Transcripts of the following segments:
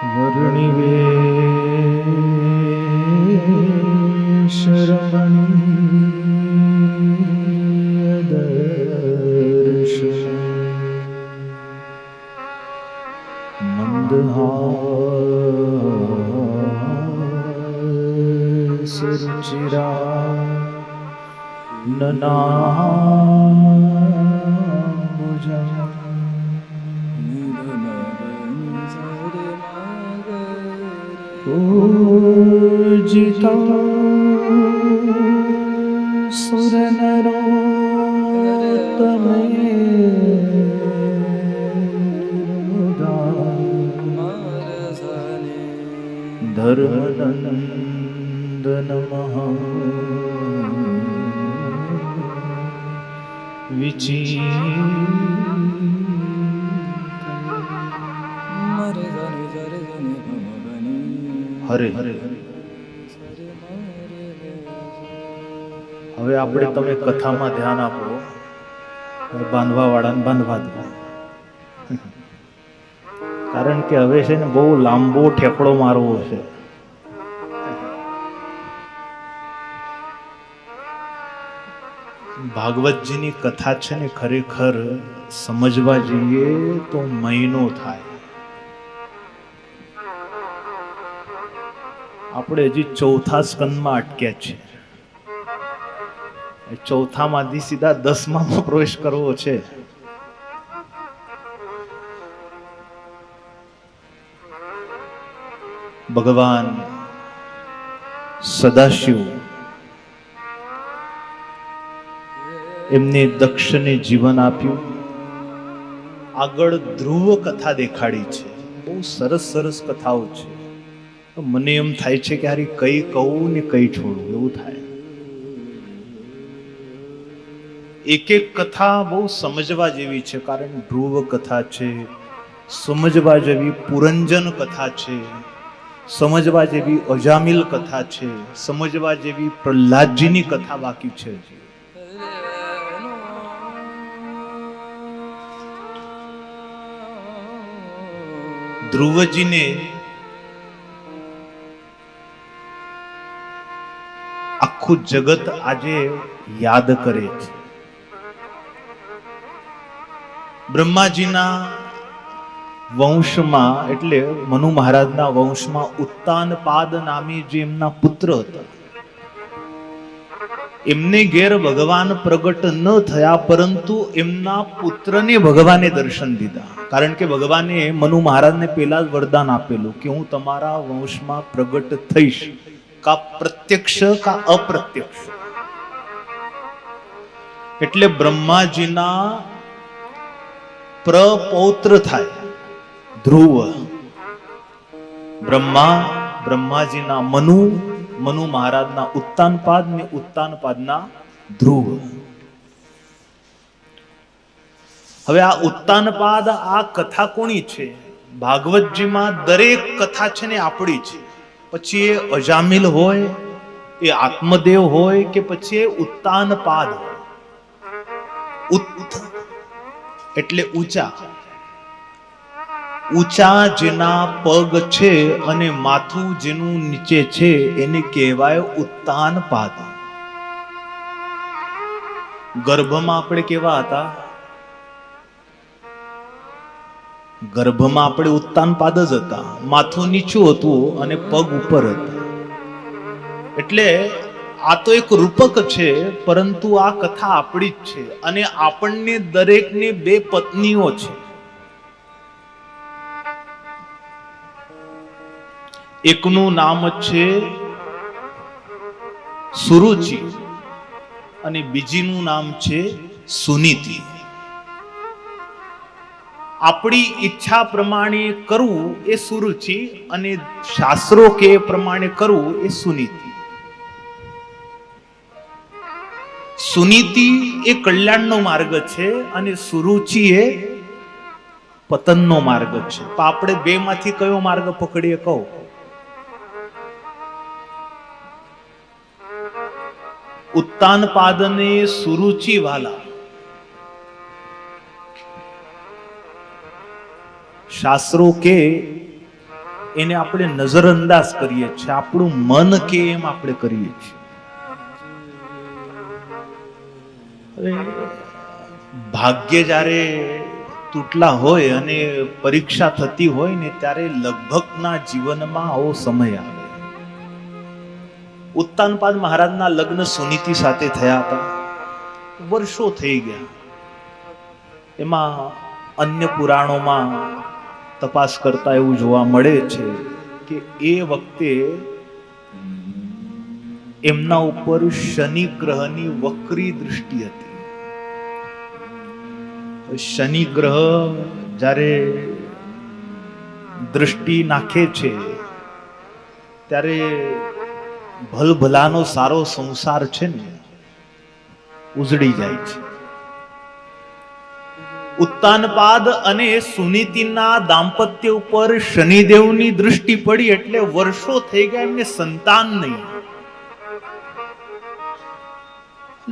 वर्णिवेश रमणीय दर्शन मंदहास रुचिरा ननाम्बुजम् पूजिता सुरनरोत्तमेदा धर्मनन्दन महा હરે હરે. હવે આપણે તમે કથામાં ધ્યાન આપો. બાંધવા વાળાને બાંધવા દો, કારણ કે હવે છે ને બહુ લાંબો ઠેકડો મારવો છે. ભાગવતજીની કથા છે ને ખરેખર સમજવા જઈએ તો મહિનો થાય. આપણે હજી ચોથા સ્કંદમાં અટક્યા છે. ચોથામાંથી સીધા 10માં પ્રવેશ કરવો છે. ભગવાન સદાશિવ એમને દક્ષને જીવન આપ્યું. આગળ ધ્રુવ કથા દેખાડી છે. બહુ સરસ સરસ કથાઓ છે. મને એમ થાય છે કે હારી કઈ કહું ને કઈ છોડું એવું થાય. એક એક કથા બહુ સમજવા જેવી છે, કારણ ધ્રુવ કથા છે, સમજવા જેવી પુરંજન કથા છે, સમજવા જેવી અજામિલ કથા છે, સમજવા જેવી પ્રહલાદજીની કથા બાકી છે. ધ્રુવજીને આખું જગત આજે યાદ કરે છે. બ્રહ્માજીના વંશમાં એટલે મનુ મહારાજના વંશમાં ઉત્તાનપાદ નામે જે એમના પુત્ર હતા, એમને ઘેર ભગવાન પ્રગટ ન થયા, પરંતુ એમના પુત્રને ભગવાને દર્શન દીધા. કારણ કે ભગવાને મનુ મહારાજને પહેલા જ વરદાન આપેલું કે હું તમારા વંશમાં પ્રગટ થઈશ, કા પ્રત્યક્ષ કા અપ્રત્યક્ષ. એટલે બ્રહ્માજીના પ્રપૌત્ર થાય ધ્રુવ. બ્રહ્માજીના મનુ, મનુ મહારાજના ઉત્તાનપાદ ને ઉત્તાનપાદના ધ્રુવ. હવે આ ઉત્તાનપાદ આ કથા કોની છે? ભાગવતજીમાં દરેક કથા છે ને આપણી છે. પછી એ અજામિલ હોય, એ આત્મદેવ હોય, કે પછી એ ઉત્તાનપાદ હોય. ઉત્ત એટલે ઊંચા, ઊંચા જેના પગ છે અને માથું જેનું નીચે છે એને કહેવાય ઉત્તાનપાદ. ગર્ભમાં આપણે કેવા હતા? ગર્ભમાં આપણે ઉત્તાનપાદ જ હતા. માથું નીચું હતું અને પગ ઉપર હતા. એટલે આ તો એક રૂપક છે, પરંતુ આ કથા આપણી જ છે. અને આપણને દરેકને બે પત્નીઓ છે. એકનું નામ છે સુરુચિ અને બીજીનું નામ છે સુનીતિ. આપણી ઈચ્છા પ્રમાણે કરવું એ સુરુચિ, અને શાસ્ત્રો કે પ્રમાણે કરવું એ સુનીતિ. સુનીતિ એ કલ્યાણનો માર્ગ છે અને સુરુચિ એ પતનનો માર્ગ છે. તો આપણે બે માંથી કયો માર્ગ પકડીએ કહો? ઉત્તાનપાદને સુરુચિ વાલા शास्त्रों के એને આપણે નજરઅંદાજ કરીએ છીએ, આપણું મન કે એમ આપણે કરીએ છીએ. ભાગ્ય જ્યારે તૂટલા હોય અને પરીક્ષા થતી હોય ને ત્યારે લગભગના જીવનમાં આવો સમય આવે. ઉત્તાનપાદ મહારાજના લગ્ન સુનીતિ સાથે થયા હતા, વર્ષો થઈ ગયા. એમાં અન્ય પુરાણોમાં તપાસ કરતા એવું જોવા મળે છે કે એ વખતે એમના ઉપર શનિ ગ્રહની વક્રી દૃષ્ટિ હતી. શનિ ગ્રહ જ્યારે દૃષ્ટિ નાખે છે ત્યારે ભલભલાનો સારો સંસાર છે ને ઉજળી જાય છે. ઉત્તાનપાદ અને સુનીતિના દાંપત્ય ઉપર શનિદેવની દૃષ્ટિ પડી એટલે વર્ષો થઈ ગયા, એમને સંતાન નહીં.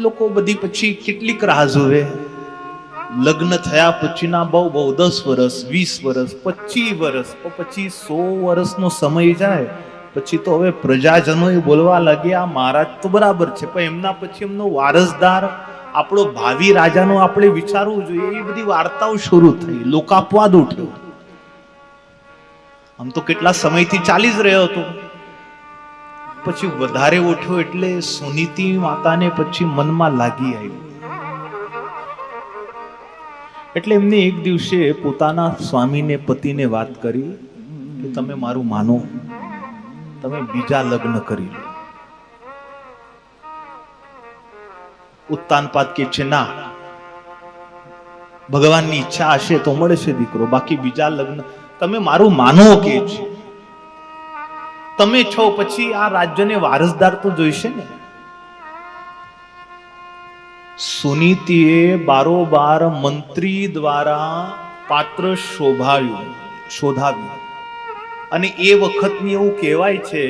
લોકો બધી પછી કેટલીક રાહ જોવે. લગ્ન થયા પછીના બહુ 10 વર્ષ, 20 વર્ષ, 25 વર્ષ, પછી 100 વર્ષનો સમય જાય પછી તો હવે પ્રજાજનો બોલવા લાગ્યા મહારાજ તો બરાબર છે, પણ એમના પછી એમનો વારસદાર આપણો ભાવિ રાજાનો આપણે વિચારવું જોઈએ. એ બધી વાર્તાઓ શરૂ થઈ, લોકાપવાદ ઉઠ્યો. આમ તો કેટલા સમયથી ચાલી જ રહ્યો હતો, પછી વધારે ઉઠ્યો એટલે સુનીતિ માતાને પછી મનમાં લાગી આવ્યું. એટલે એમને એક દિવસે પોતાના સ્વામીને, પતિને વાત કરી કે તમે મારું માનો, તમે બીજા લગ્ન કરી લો. ઉત્તાનપાદ કે છે ના, ભગવાનની ઈચ્છા હશે તો મળે છે દીકરો, બાકી બીજા લગ્ન તમે મારું માનો કે છે. તમે છો પછી આ રાજ્યને વારસદાર તો જોઈશે ને. સુનીતિએ બારોબાર મંત્રી દ્વારા પાત્ર શોધાવ્યું અને એ વખતની એવું કહેવાય છે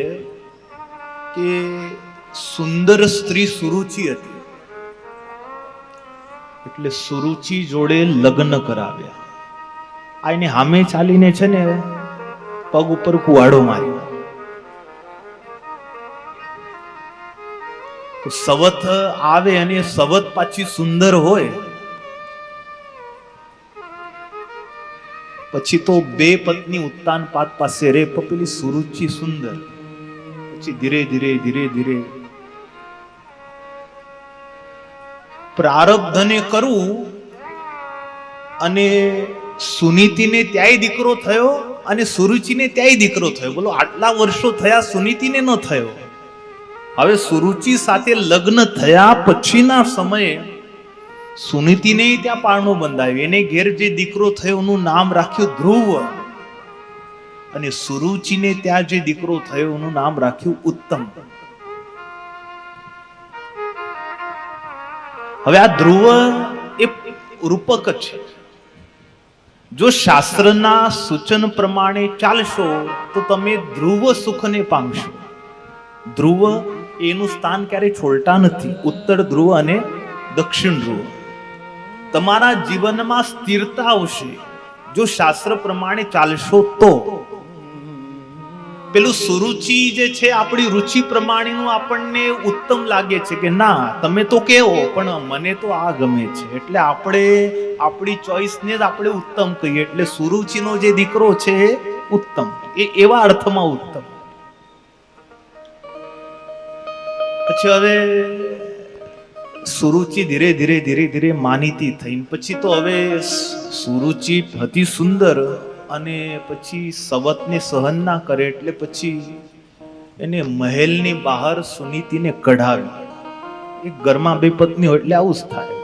કે સુંદર સ્ત્રી સુરુચિ હતી, એટલે સુરુચિ જોડે લગ્ન કરાવ્યા. આ એને સામે ચાલીને છે ને પગ ઉપર કુવાડો માર્યો. સવત આવે અને સવત પાછી સુંદર હોય પછી તો બે પત્ની ઉત્તાનપાદ પાસે રે, પેલી સુરુચિ સુંદર. પછી ધીરે ધીરે પ્રારબ્ધને કરવું અને સુનીતિને ત્યાંય દીકરો થયો અને સુરુચિને ત્યાંય દીકરો થયો. બોલો, આટલા વર્ષો થયા, સુનીતિને ન થયો. હવે સુરુચિ સાથે લગ્ન થયા પછીના સમયે સુનીતિને ત્યાં પારણું બંધાવ્યું. એને ઘેર જે દીકરો થયો એનું નામ રાખ્યું ધ્રુવ અને સુરુચિને ત્યાં જે દીકરો થયો એનું નામ રાખ્યું ઉત્તમ. હવે આ ધ્રુવ એ રૂપક છે. જો શાસ્ત્રના સૂચન પ્રમાણે ચાલશો તો તમે ધ્રુવ સુખને પામશો. ધ્રુવ એનું સ્થાન ક્યારેય છોડતા નથી, ઉત્તર ધ્રુવ અને દક્ષિણ ધ્રુવ. તમારા જીવનમાં સ્થિરતા આવશે જો શાસ્ત્ર પ્રમાણે ચાલશો તો. પેલું સુરુચિ જે છે આપણી રુચિ પ્રમાણેનું આપણને ઉત્તમ લાગે છે કે ના તમે તો કેવો, પણ મને તો આ ગમે છે, એટલે આપણે આપણી ચોઈસને જ આપણે ઉત્તમ કહીએ. એટલે સુરુચિનો જે દીકરો છે એ ઉત્તમ, એ એવા અર્થમાં ઉત્તમ. પછી હવે સુરુચિ ધીરે ધીરે માનીતી થઈ. પછી તો હવે સુરુચિ હતી સુંદર અને પછી સવતને સહન ના કરે એટલે પછી એને મહેલની બહાર સુનીતિને કઢાવી. એક ઘરમાં બે પત્ની હોય એટલે આવું જ થાય.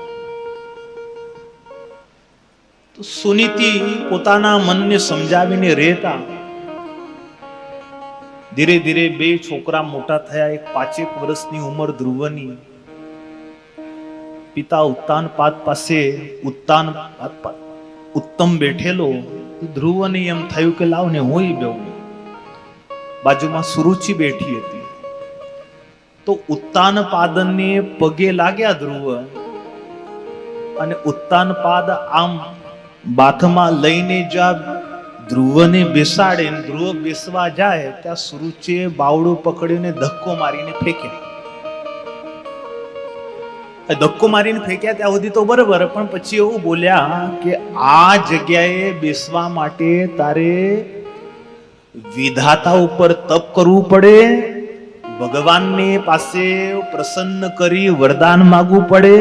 તો સુનીતિ પોતાના મનને સમજાવીને રહેતા. ધીરે ધીરે બે છોકરા મોટા થયા. એક 5 વર્ષની ઉંમર ધ્રુવની. પિતા ઉત્તાનપાદ પાસે ઉત્તમ બેઠેલો. ધ્રુવને એમ થયું કે લાવ ને હું બેહું. બાજુમાં સુરુચિ બેઠી હતી. તો ઉત્તાનપાદને પગે લાગ્યા ધ્રુવ અને ઉત્તાનપાદ આમ બાથમાં લઈને ધ્રુવને બેસાડે, ધ્રુવ બેસવા જાય ત્યાં સુરુચિએ બાવડું પકડીને ધક્કો મારીને ફેંક્યા. ધક્કો મારીને ફેંક્યા ત્યાં સુધી તો બરાબર, પણ પછી એવું બોલ્યા કે આ જગ્યાએ બેસવા માટે તારે વિધાતા ઉપર તપ કરવું પડે, ભગવાનને પાસે પ્રસન્ન કરી વરદાન માંગવું પડે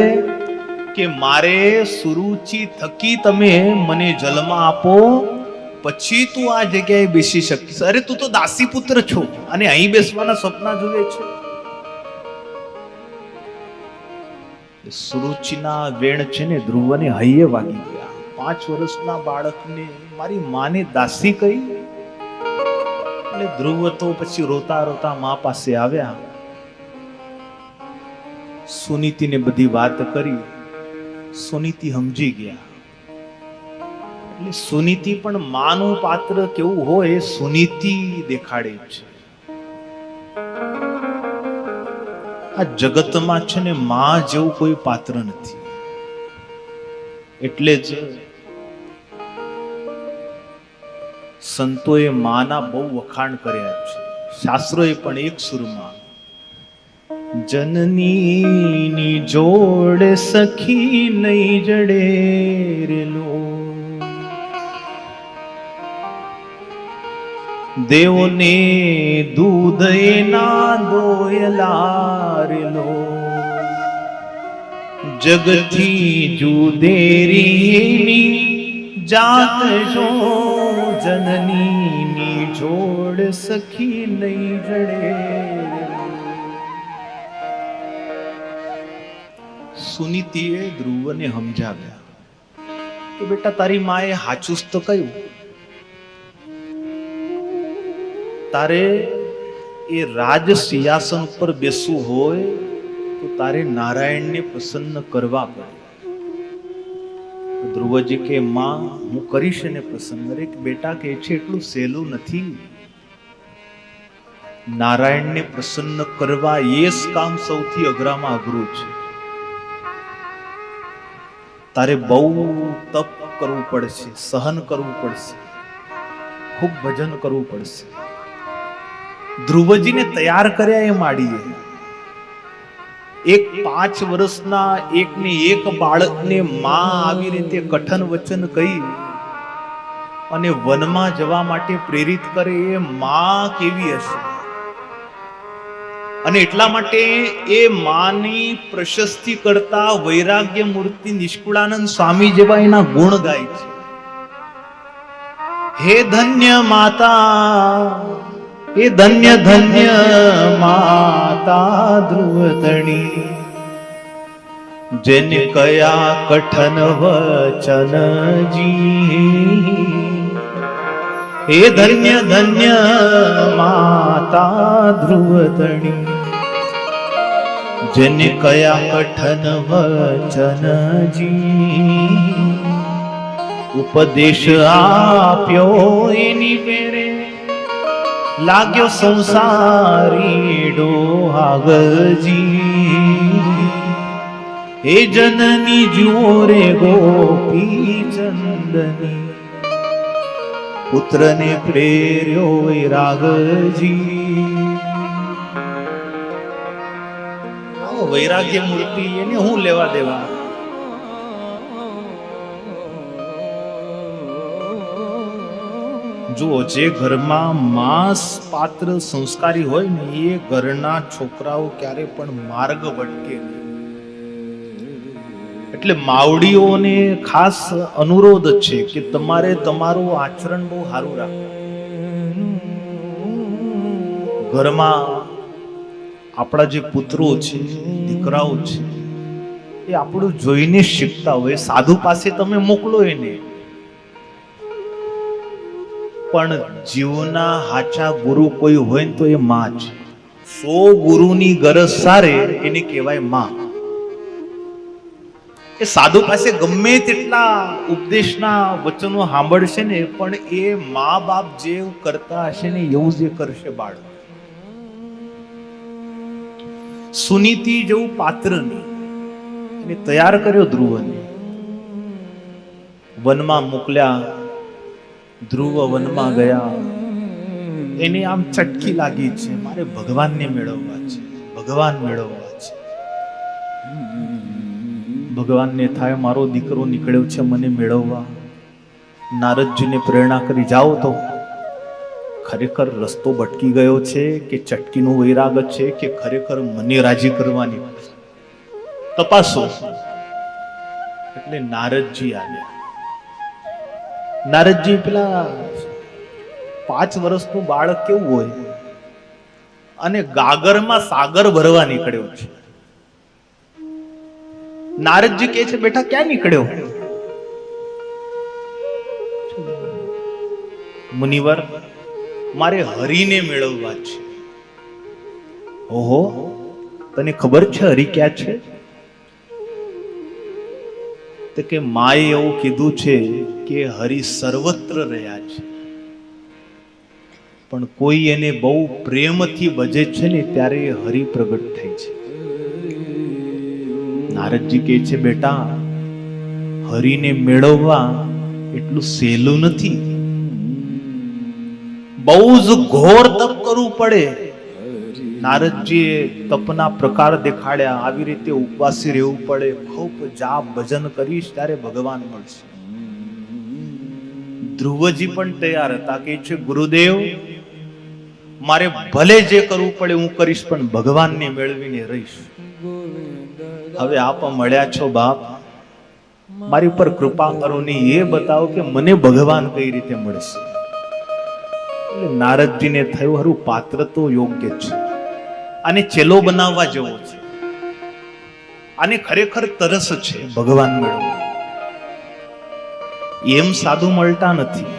કે મારે સુરુચિ થકી તમે મને જન્મ આપો, પછી તું આ જગ્યાએ બેસી શકીશ. અરે તું તો દાસી પુત્ર છો અને અહીં બેસવાના સપના જુએ છે. સુરુચિના વેણ છે ને ધ્રુવને હૈયે વાગી ગયા. 5 વર્ષના બાળકને મારી માને દાસી કહી. એટલે ધ્રુવ તો પછી રોતા રોતા મા પાસે આવ્યા, સુનીતિને બધી વાત કરી. સુનીતિ સમજી ગયા. એટલે સુનીતિ પણ માનું પાત્ર કેવું હોય સુનીતિ દેખાડે છે. આ જગતમાં છે ને માં જેવું કોઈ પાત્ર નથી. એટલે જ સંતોએ માના બહુ વખાણ કર્યા છે. શાસ્ત્રોએ પણ એક સુરમાં જનની જોડ સખી નહીં જડે રેલો, દેવોને દૂધ એના દોયલારેલો, જગથી જુદેરી જાત જો જનની જોડ સખી નહીં જડે. સુનીતિએ ધ્રુવને સમજાવ્યા કે બેટા તારી માએ હાચું તો કહ્યું, તારે એ રાજ સિંહાસન ઉપર બેસવું હોય તો તારે નારાયણને પ્રસન્ન કરવા પડે. ધ્રુવજી કે માં હું કરીશ ને પ્રસન્ન. અરે બેટા કે છે એટલું સહેલું નથી. નારાયણને પ્રસન્ન કરવા એ જ કામ સૌથી અઘરામાં અઘરું છે. તારે બહુ તપ કરવું પડશે, સહન કરવું પડશે, ખૂબ ભજન કરવું પડશે. ધ્રુવજીને તૈયાર કર્યા એ માડીએ. એક 5 વર્ષના એકને એક બાળકને માં આવી રીતે કઠન વચન કહી અને વનમાં જવા માટે પ્રેરિત કરે એ માં કેવી હશે. અને એટલા માટે એ માની પ્રશસ્તિ કરતા વૈરાગ્ય મૂર્તિ નિષ્કુળાનંદ સ્વામી જેવા એના ગુણ ગાય છે. હે ધન્ય માતા, હે ધન્ય ધન્ય માતા ધ્રુવતણી, જેને કયા કઠન વચન જી. હે ધન્ય ધન્ય માતા ધ્રુવતણી, જેને કયા કઠન વચન જી. ઉપદેશ આપ્યો એની પેરે લાગ્યો સંસારી ડોહાગજી. હે જનની જુઓ રે ગોપી ચંદની, પુત્રને પ્રેર્યો વૈરાગજી. વૈરાગ્ય મૂર્તિ એને હું લેવા દેવા. જુઓ, જે ઘરમાં માંસ પાત્ર સંસ્કારી હોય ને એ ઘરના છોકરાઓ ક્યારે પણ માર્ગ ભટકે નહીં. એટલે માવડીઓને ખાસ અનુરોધ છે કે તમારે તમારું આચરણ બહુ સારું રાખવું. ઘરમાં આપણા જે પુત્રો છે, દીકરાઓ છે, એ આપણું જોઈને શીખતા હોય. સાધુ પાસે તમે મોકલો એને, પણ જીવના હાચા ગુરુ કોઈ હોય તો એ માં છે. 100 ગુરુની ગરજ સારે એને કહેવાય માં. એ સાધુ પાસે ગમે તેટલા ઉપદેશના વચનો સાંભળશે ને, પણ એ મા બાપ જે કરતા હશે ને એવું જ કરશે બાળક. સુનીતિ જેવું પાત્ર એને તૈયાર કર્યો ધ્રુવને. વનમાં મોકલ્યા. ધ્રુવ વનમાં ગયા, એને આમ ચટકી લાગી છે, મારે ભગવાનને મેળવવા છે, ભગવાન મેળવવા છે. ભગવાનને થાય મારો દીકરો નીકળ્યો છે મને મેળવવા. નારદજીને પ્રેરણા કરી, જાઓ તો ખરેખર રસ્તો ભટકી ગયો છે કે ચટકીનો વૈરાગ છે કે ખરેખર મને રાજી કરવાની, તપાસો. એટલે નારદજી આવ્યા. નારદજી પેલા 5 વર્ષનું બાળક કેવું હોય અને ગાગરમાં સાગર ભરવા નીકળ્યો છે. નારદજી કહે છે, બેટા ક્યાં નીકળ્યો? મુનિવર, મારે હરિને મેળવવા છે. ઓહો, તને ખબર છે હરિ ક્યાં છે? તો કે માએ એવું કીધું છે કે હરિ સર્વત્ર રહ્યા છે, પણ કોઈ એને બહુ પ્રેમથી ભજે છે ને ત્યારે હરિ પ્રગટ થાય છે. નારદજી કહે છે, બેટા હરિને મેળવવા એટલું સહેલું નથી, બહુ જ ઘોર તપ કરવું પડે. નારદજીએ તપના પ્રકાર દેખાડ્યા. આવી રીતે ઉપવાસી રહેવું પડે, ખૂબ જાપ ભજન કરીશ ત્યારે ભગવાન મળશે. ધ્રુવજી પણ તૈયાર હતા, કે છે ગુરુદેવ મારે ભલે જે કરવું પડે હું કરીશ, પણ ભગવાનને મેળવીને રહીશ. હવે આપ મળ્યા છો બાપ, મારી પર કૃપા કરો ને એ બતાવો કે મને ભગવાન કઈ રીતે મળશે. એટલે નારદજીને થયું, હરું પાત્ર તો યોગ્ય છે, આને ચેલો બનાવવા જેવો છે, આને ખરેખર તરસ છે ભગવાન મેળવવા. એમ સાધુ મળતા નથી,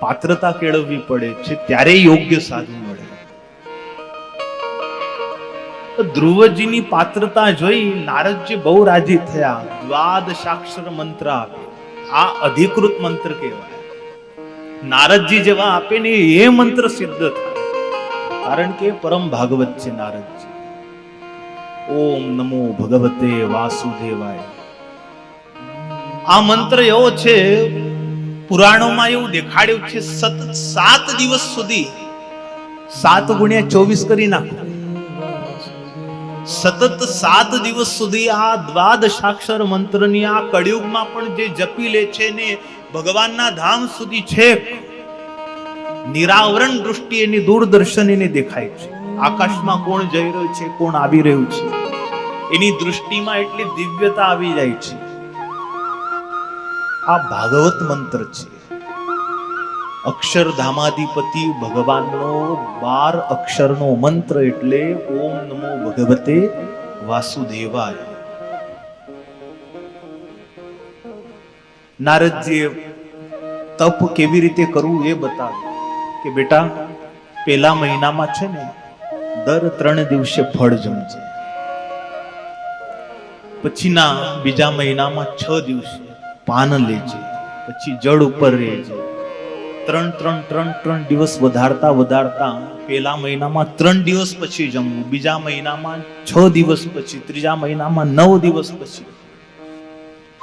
પાત્રતા કેળવવી પડે છે, ત્યારે યોગ્ય સાધુ મળે. ધ્રુવજીની પાત્રતા જોઈ નારદજી બહુ રાજી થયા. દ્વાદશાક્ષર મંત્ર આપે, આ અધિકૃત મંત્ર કહેવાય. નારદજી જેવા આપે ને એ મંત્ર સિદ્ધ થાય, કારણ કે પરમ ભાગવત છે નારદજી. ઓમ નમો ભગવતે વાસુદેવાય. આ મંત્ર એવો છે, પુરાણોમાં એવું દેખાડ્યું છે, સતત 7 દિવસ સુધી 7 ગુણ્યા 24 કરી નાખો, સતત 7 દિવસ સુધી આ દ્વાદશાક્ષર મંત્રની આ કળિયુગમાં પણ જે જપી લે છે ને ભગવાનના ધામ સુધી છે, નિરાવરણ દૃષ્ટિ એની દૂરદર્શન એને દેખાય છે. આકાશમાં કોણ જઈ રહ્યું છે, કોણ આવી રહ્યું છે, એની દૃષ્ટિમાં એટલી દિવ્યતા આવી જાય છે. આ ભાગવત મંત્ર છે. અક્ષરધામાધિપતિ ભગવાનનો 12 અક્ષરનો મંત્ર, એટલે ઓમ નમો ભગવતે વાસુદેવાય. નારદજીએ તપ કેવી રીતે કરવું એ બતાવ્યું, કે બેટા પહેલા મહિનામાં છે ને દર 3 દિવસે ફળ જમજે, પછીના બીજા મહિનામાં 6 દિવસે પાન લેજે, પછી જળ ઉપર રહેજે. 3 દિવસ વધારતા પહેલા મહિનામાં 3 દિવસ પછી જમવું, બીજા મહિનામાં 6 દિવસ પછી, ત્રીજા મહિનામાં 9 દિવસ પછી,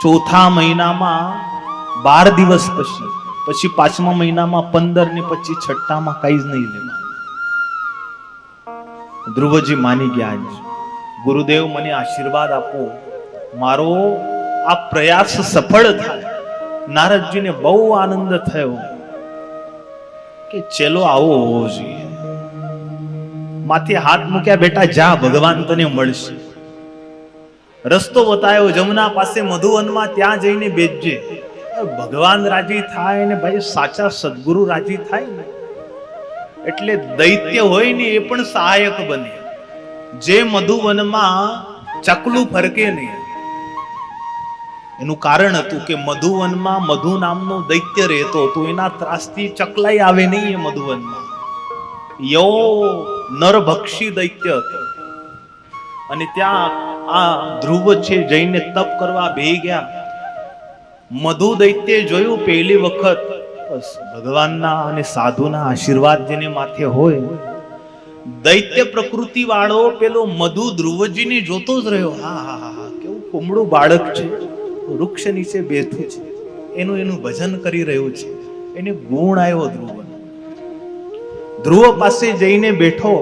ચોથા મહિનામાં 12 દિવસ પછી, પછી 5મા મહિનામાં 15 ને પછી 6માં કઈ જ નહીં લેવાનું. ધ્રુવજી માની ગયા. ગુરુદેવ મને આશીર્વાદ આપો, મારો આ પ્રયાસ સફળ થાય. નારદજીને બહુ આનંદ થયો કે ચેલો આવો હોવો જોઈએ. માથે હાથ મૂક્યા, બેટા જા, ભગવાન તને મળશે. રસ્તો બતાવ્યો જમુના પાસે મધુવનમાં, ત્યાં જઈને બેસજે. ભગવાન રાજી થાય ને ભાઈ, સાચા સદગુરુ રાજી થાય ને એટલે દૈત્ય હોય ને એ પણ સહાયક બને. જે મધુવનમાં ચકલું ફરકે નહીં, એનું કારણ હતું કે મધુવનમાં મધુ નામનો દૈત્ય રહેતો હતો, એના ત્રાસથી ચકલાઈ આવે નહીં એ મધુવનમાં. યો નરભક્ષી દૈત્ય હતો. અને ત્યાં આ ધ્રુવ છે જઈને તપ કરવા બેહી ગયા. મધુ દૈત્ય જોયું પહેલી વખત, બસ ભગવાનના અને સાધુના આશીર્વાદ જેને માથે હોય, દૈત્ય પ્રકૃતિ વાળો પેલો મધુ ધ્રુવજીને જોતો જ રહ્યો. હા હા હા, કેવું કુમળું બાળક છે, વૃક્ષ નીચે બેઠું છે, એનું ભજન કરી રહ્યું છે. એને ગુણ આવ્યો ધ્રુવ. ધ્રુવ પાસે જઈને બેઠો,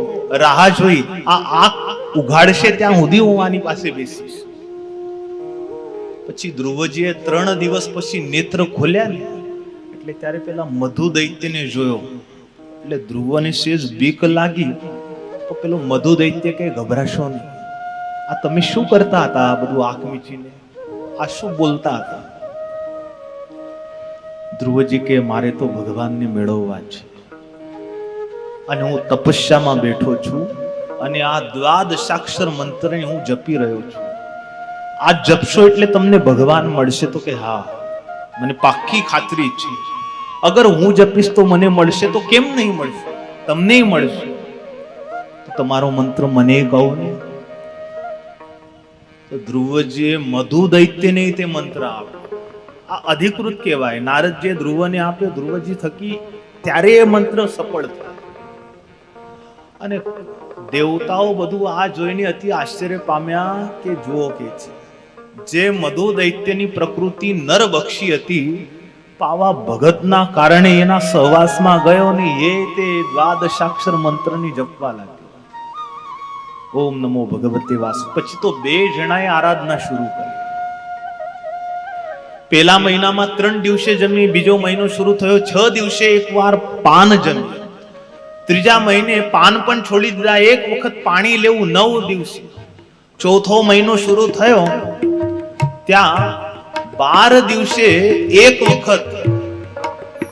રાહ જોઈ, આ આંખ ઉઘાડશે ત્યાં સુધી હું આની પાસે બેસીશ. પછી ધ્રુવજીએ 3 દિવસ પછી નેત્ર ખોલ્યા ને એટલે ત્યારે પેલા મધુ દૈત્યને જોયો. એટલે ધ્રુવને સેજ બીક લાગી. તો પેલો મધુ દૈત્ય કે ગભરાશો નહીં, આ તમે શું કરતા હતા? આ બધું આંખ મીચીને આ શું બોલતા હતા? ધ્રુવજી કે મારે તો ભગવાનને મેળવવા છે અને હું તપસ્યામાં બેઠો છું અને આ દ્વાદશાક્ષર મંત્રને હું જપી રહ્યો છું. આ જપશો એટલે તમને ભગવાન મળશે. તો કે હા, મને પાક્કી ખાતરી છે. અગર હું જપીશ તો મને મળશે, તો કેમ નહીં મળશે? તમને મળશે. તો તમારો મંત્ર મને કહો ને. તો ધ્રુવજીએ મધુ દૈત્યને તે મંત્ર આપ્યો. આ અધિકૃત કહેવાય. નારદજીએ ધ્રુવને આપ્યો, ધ્રુવજી થકી ત્યારે એ મંત્ર સફળ થયો. અને દેવતાઓ બધું આ જોઈને અતિ આશ્ચર્ય પામ્યા કે જુઓ કે છે જે મધુ દૈત્યની પ્રકૃતિ નરબક્ષી હતી, પાવા ભગતના કારણે એના સહવાસમાં ગયો ને એ તે દ્વાદશાક્ષર મંત્રની જપવા લાગ્યો. ઓમ નમો ભગવતે વાસ. પછી તો 2 જણાએ આરાધના શરૂ કરી. પહેલા મહિનામાં 3 દિવસે જમી, બીજો મહિનો શરૂ થયો 6 દિવસે એકવાર પાન જમી, ત્રીજા મહિને પાન પણ છોડી દીધા, એક વખત પાણી લેવું 9 દિવસે. ચોથો મહિનો શરૂ થયો ત્યાં 12 દિવસે એક વખત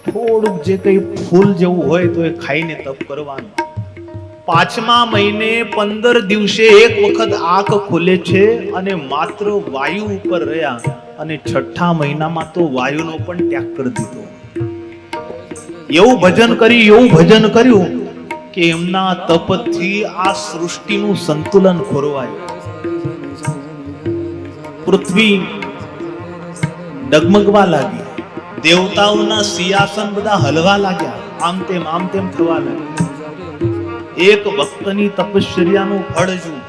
થોડુંક જે કઈ ફૂલ જેવું હોય તો એ ખાઈને તપ કરવાનું. 5મા મહિને 15 દિવસે એક વખત આંખ ખુલે છે અને માત્ર વાયુ ઉપર રહ્યા. અને 6ઠા મહિનામાં તો વાયુનો પણ ત્યાગ કરી દીધો. એવું ભજન કર્યું કે એમના તપથી આ સૃષ્ટિનું સંતુલન ખોરવાયું. પૃથ્વી ડગમગવા લાગી, દેવતાઓના સિંહાસન બધા હલવા લાગ્યા, આમ તેમ થવા લાગ્યા. એક ભક્તની તપશ્ચર્યાનું ફળ જુઓ.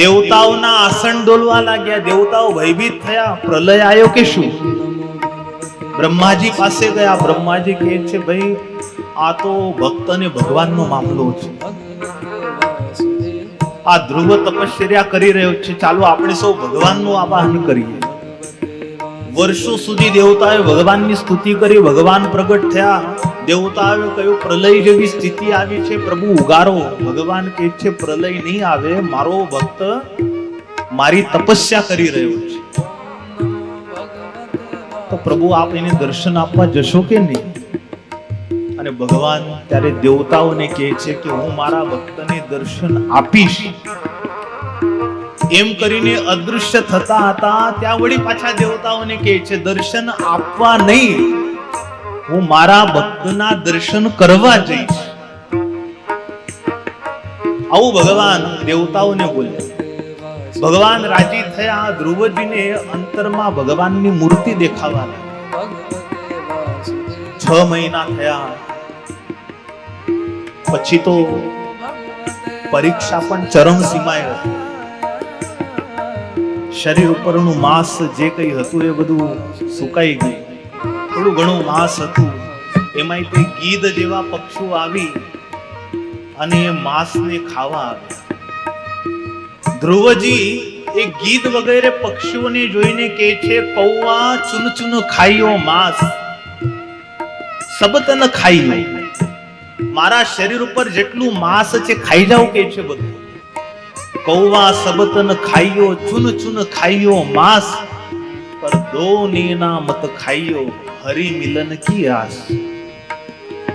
દેવતાઓના આસન ડોલવા લાગ્યા, દેવતાઓ ભયભીત થયા. પ્રલય આવ્યો કે શું? બ્રહ્માજી પાસે ગયા. બ્રહ્માજી કહે છે ભાઈ આ તો ભક્ત અને ભગવાનનો મામલો છે. આ ધ્રુવ તપશ્ચર્યા કરી રહ્યો છે, ચાલો આપણે સૌ ભગવાનનું આવાહન કરીએ. વર્ષો સુધી દેવતાએ ભગવાનની સ્તુતિ કરી, ભગવાન પ્રગટ થયા. દેવતાએ કહ્યું પ્રલય જેવી સ્થિતિ આવી છે, પ્રભુ ઉગારો. ભગવાન કહે છે પ્રલય નહીં આવે, મારો ભક્ત મારી તપસ્યા કરી રહ્યો છે. તો પ્રભુ આપ એને દર્શન આપવા જશો કે નહીં? અને ભગવાન ત્યારે દેવતાઓને કહે છે કે હું મારા ભક્તને દર્શન આપીશ. એમ કરીને અદૃશ્ય થતા હતા ત્યાં વળી પાછા દેવતાઓને કહે છે દર્શન આપવા નહીં, હું મારા ભક્તના દર્શન કરવા જઈશ. આવું ભગવાન દેવતાઓને બોલ્યા. ભગવાન રાજી થયા. ધ્રુવજીને અંતરમાં ભગવાનની મૂર્તિ દેખાવા લાગી. 6 મહિના થયા પછી તો પરીક્ષા પણ ચરમ સીમાએ હતી. શરીર ઉપરનું માંસ જે કઈ હતું એ બધું સુકાઈ ગયું. થોડું ઘણું માંસ હતું, એમાંય તે ગીધ જેવા પક્ષીઓ આવી અને એ માંસને ખાવા આવ્યા. ધ્રુવજી એ ગીધ વગેરે પક્ષીઓને જોઈને કહે છે કૌવા ચૂન ચૂન ખાઈયો માંસ, સબતન ખાઈ. મારા શરીર ઉપર જેટલું માંસ છે ખાઈ જાવ કે છે બધું. કૌવા સબતન ખાઈયો ચૂન ચૂન ખાઈયો માંસ, પર દો નીના મત ખાઈયો હરિ મિલન કી આસ.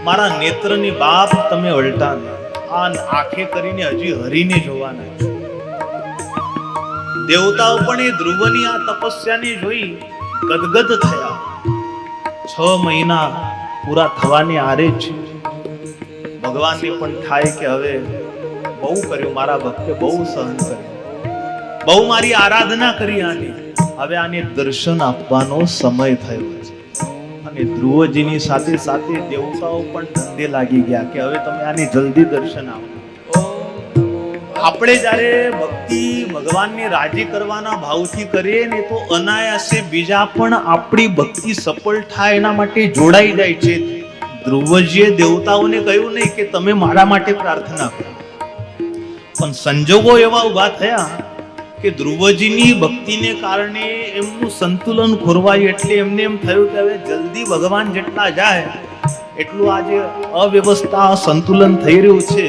મારા નેત્રની બાપ તમે વળતા આ આંખે કરીને હજી હરિને જોવાના છો. દેવતાઓ પણ એ ધ્રુવની આ તપસ્યાને જોઈ ગદગદ થયા. 6 મહિના પૂરા થવાની આરે છે. ભગવાનને પણ થાય કે હવે બહુ કર્યું, મારા ભક્તે બહુ સહન કર્યું, બહુ મારી આરાધના કરી આની, હવે આને દર્શન આપવાનો સમય થયો છે. અને ધ્રુવજીની સાથે સાથે દેવતાઓ પણ ધંધે લાગી ગયા કે હવે તમે આને જલ્દી દર્શન આપો. આપણે જ્યારે ભક્તિ ભગવાનને રાજી કરવાના ભાવથી કરીએ ને તો અનાયાસે બીજા પણ આપણી ભક્તિ સફળ થાય એના માટે જોડાઈ જાય છે. ધ્રુવજીએ દેવતાઓને કહ્યું નહીં કે તમે મારા માટે પ્રાર્થના કરો, પણ સંજોગો એવા ઉભા થયા કે ધ્રુવજીની ભક્તિને કારણે એમનું સંતુલન ખોરવાયું. એટલે એમને એમ થયું કે હવે જલ્દી ભગવાન જેટલા જાય એટલું આજે અવ્યવસ્થા સંતુલન થઈ રહ્યું છે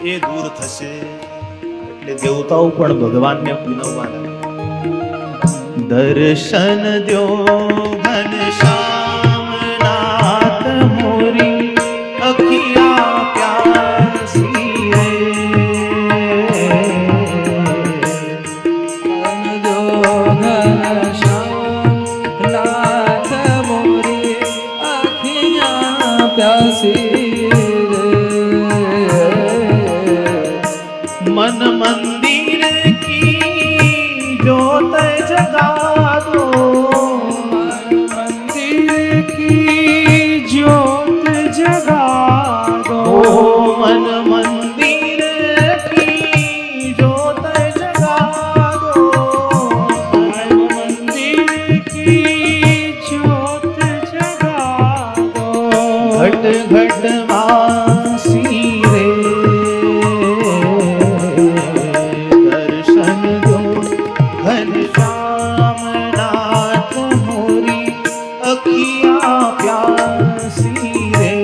એ દૂર થશે. એટલે દેવતાઓ પણ ભગવાનને પૂનવવા લાગ્યા. દર્શન દ્યો ઘનશ્યામનાથ મોરી અખિયા પ્યાસી રે. ઘનશ્યામનાથ મોરી અખિયા પ્યાસી રે. मन मंदिर की ज्योत जगा दो, मंदिर की ज्योत जगा दो. मन मंदिर की ज्योत जगा दो, मंदिर की ज्योत जगा दो. घट घट वासी रे. दर्शन दो घनश्यामनाथ मोरी अखियाँ प्यासी रे.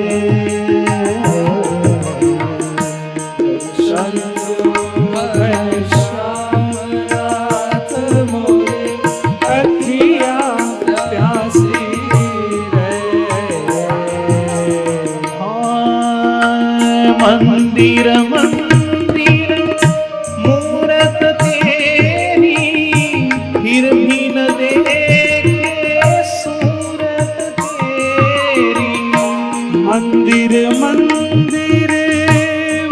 दर्शन दो घनश्यामनाथ मोरी अखियाँ प्यासी रे. मंदिर मंदिर मूरत तेरी फिर भी न देखे सूरत तेरी. मंदिर मंदिर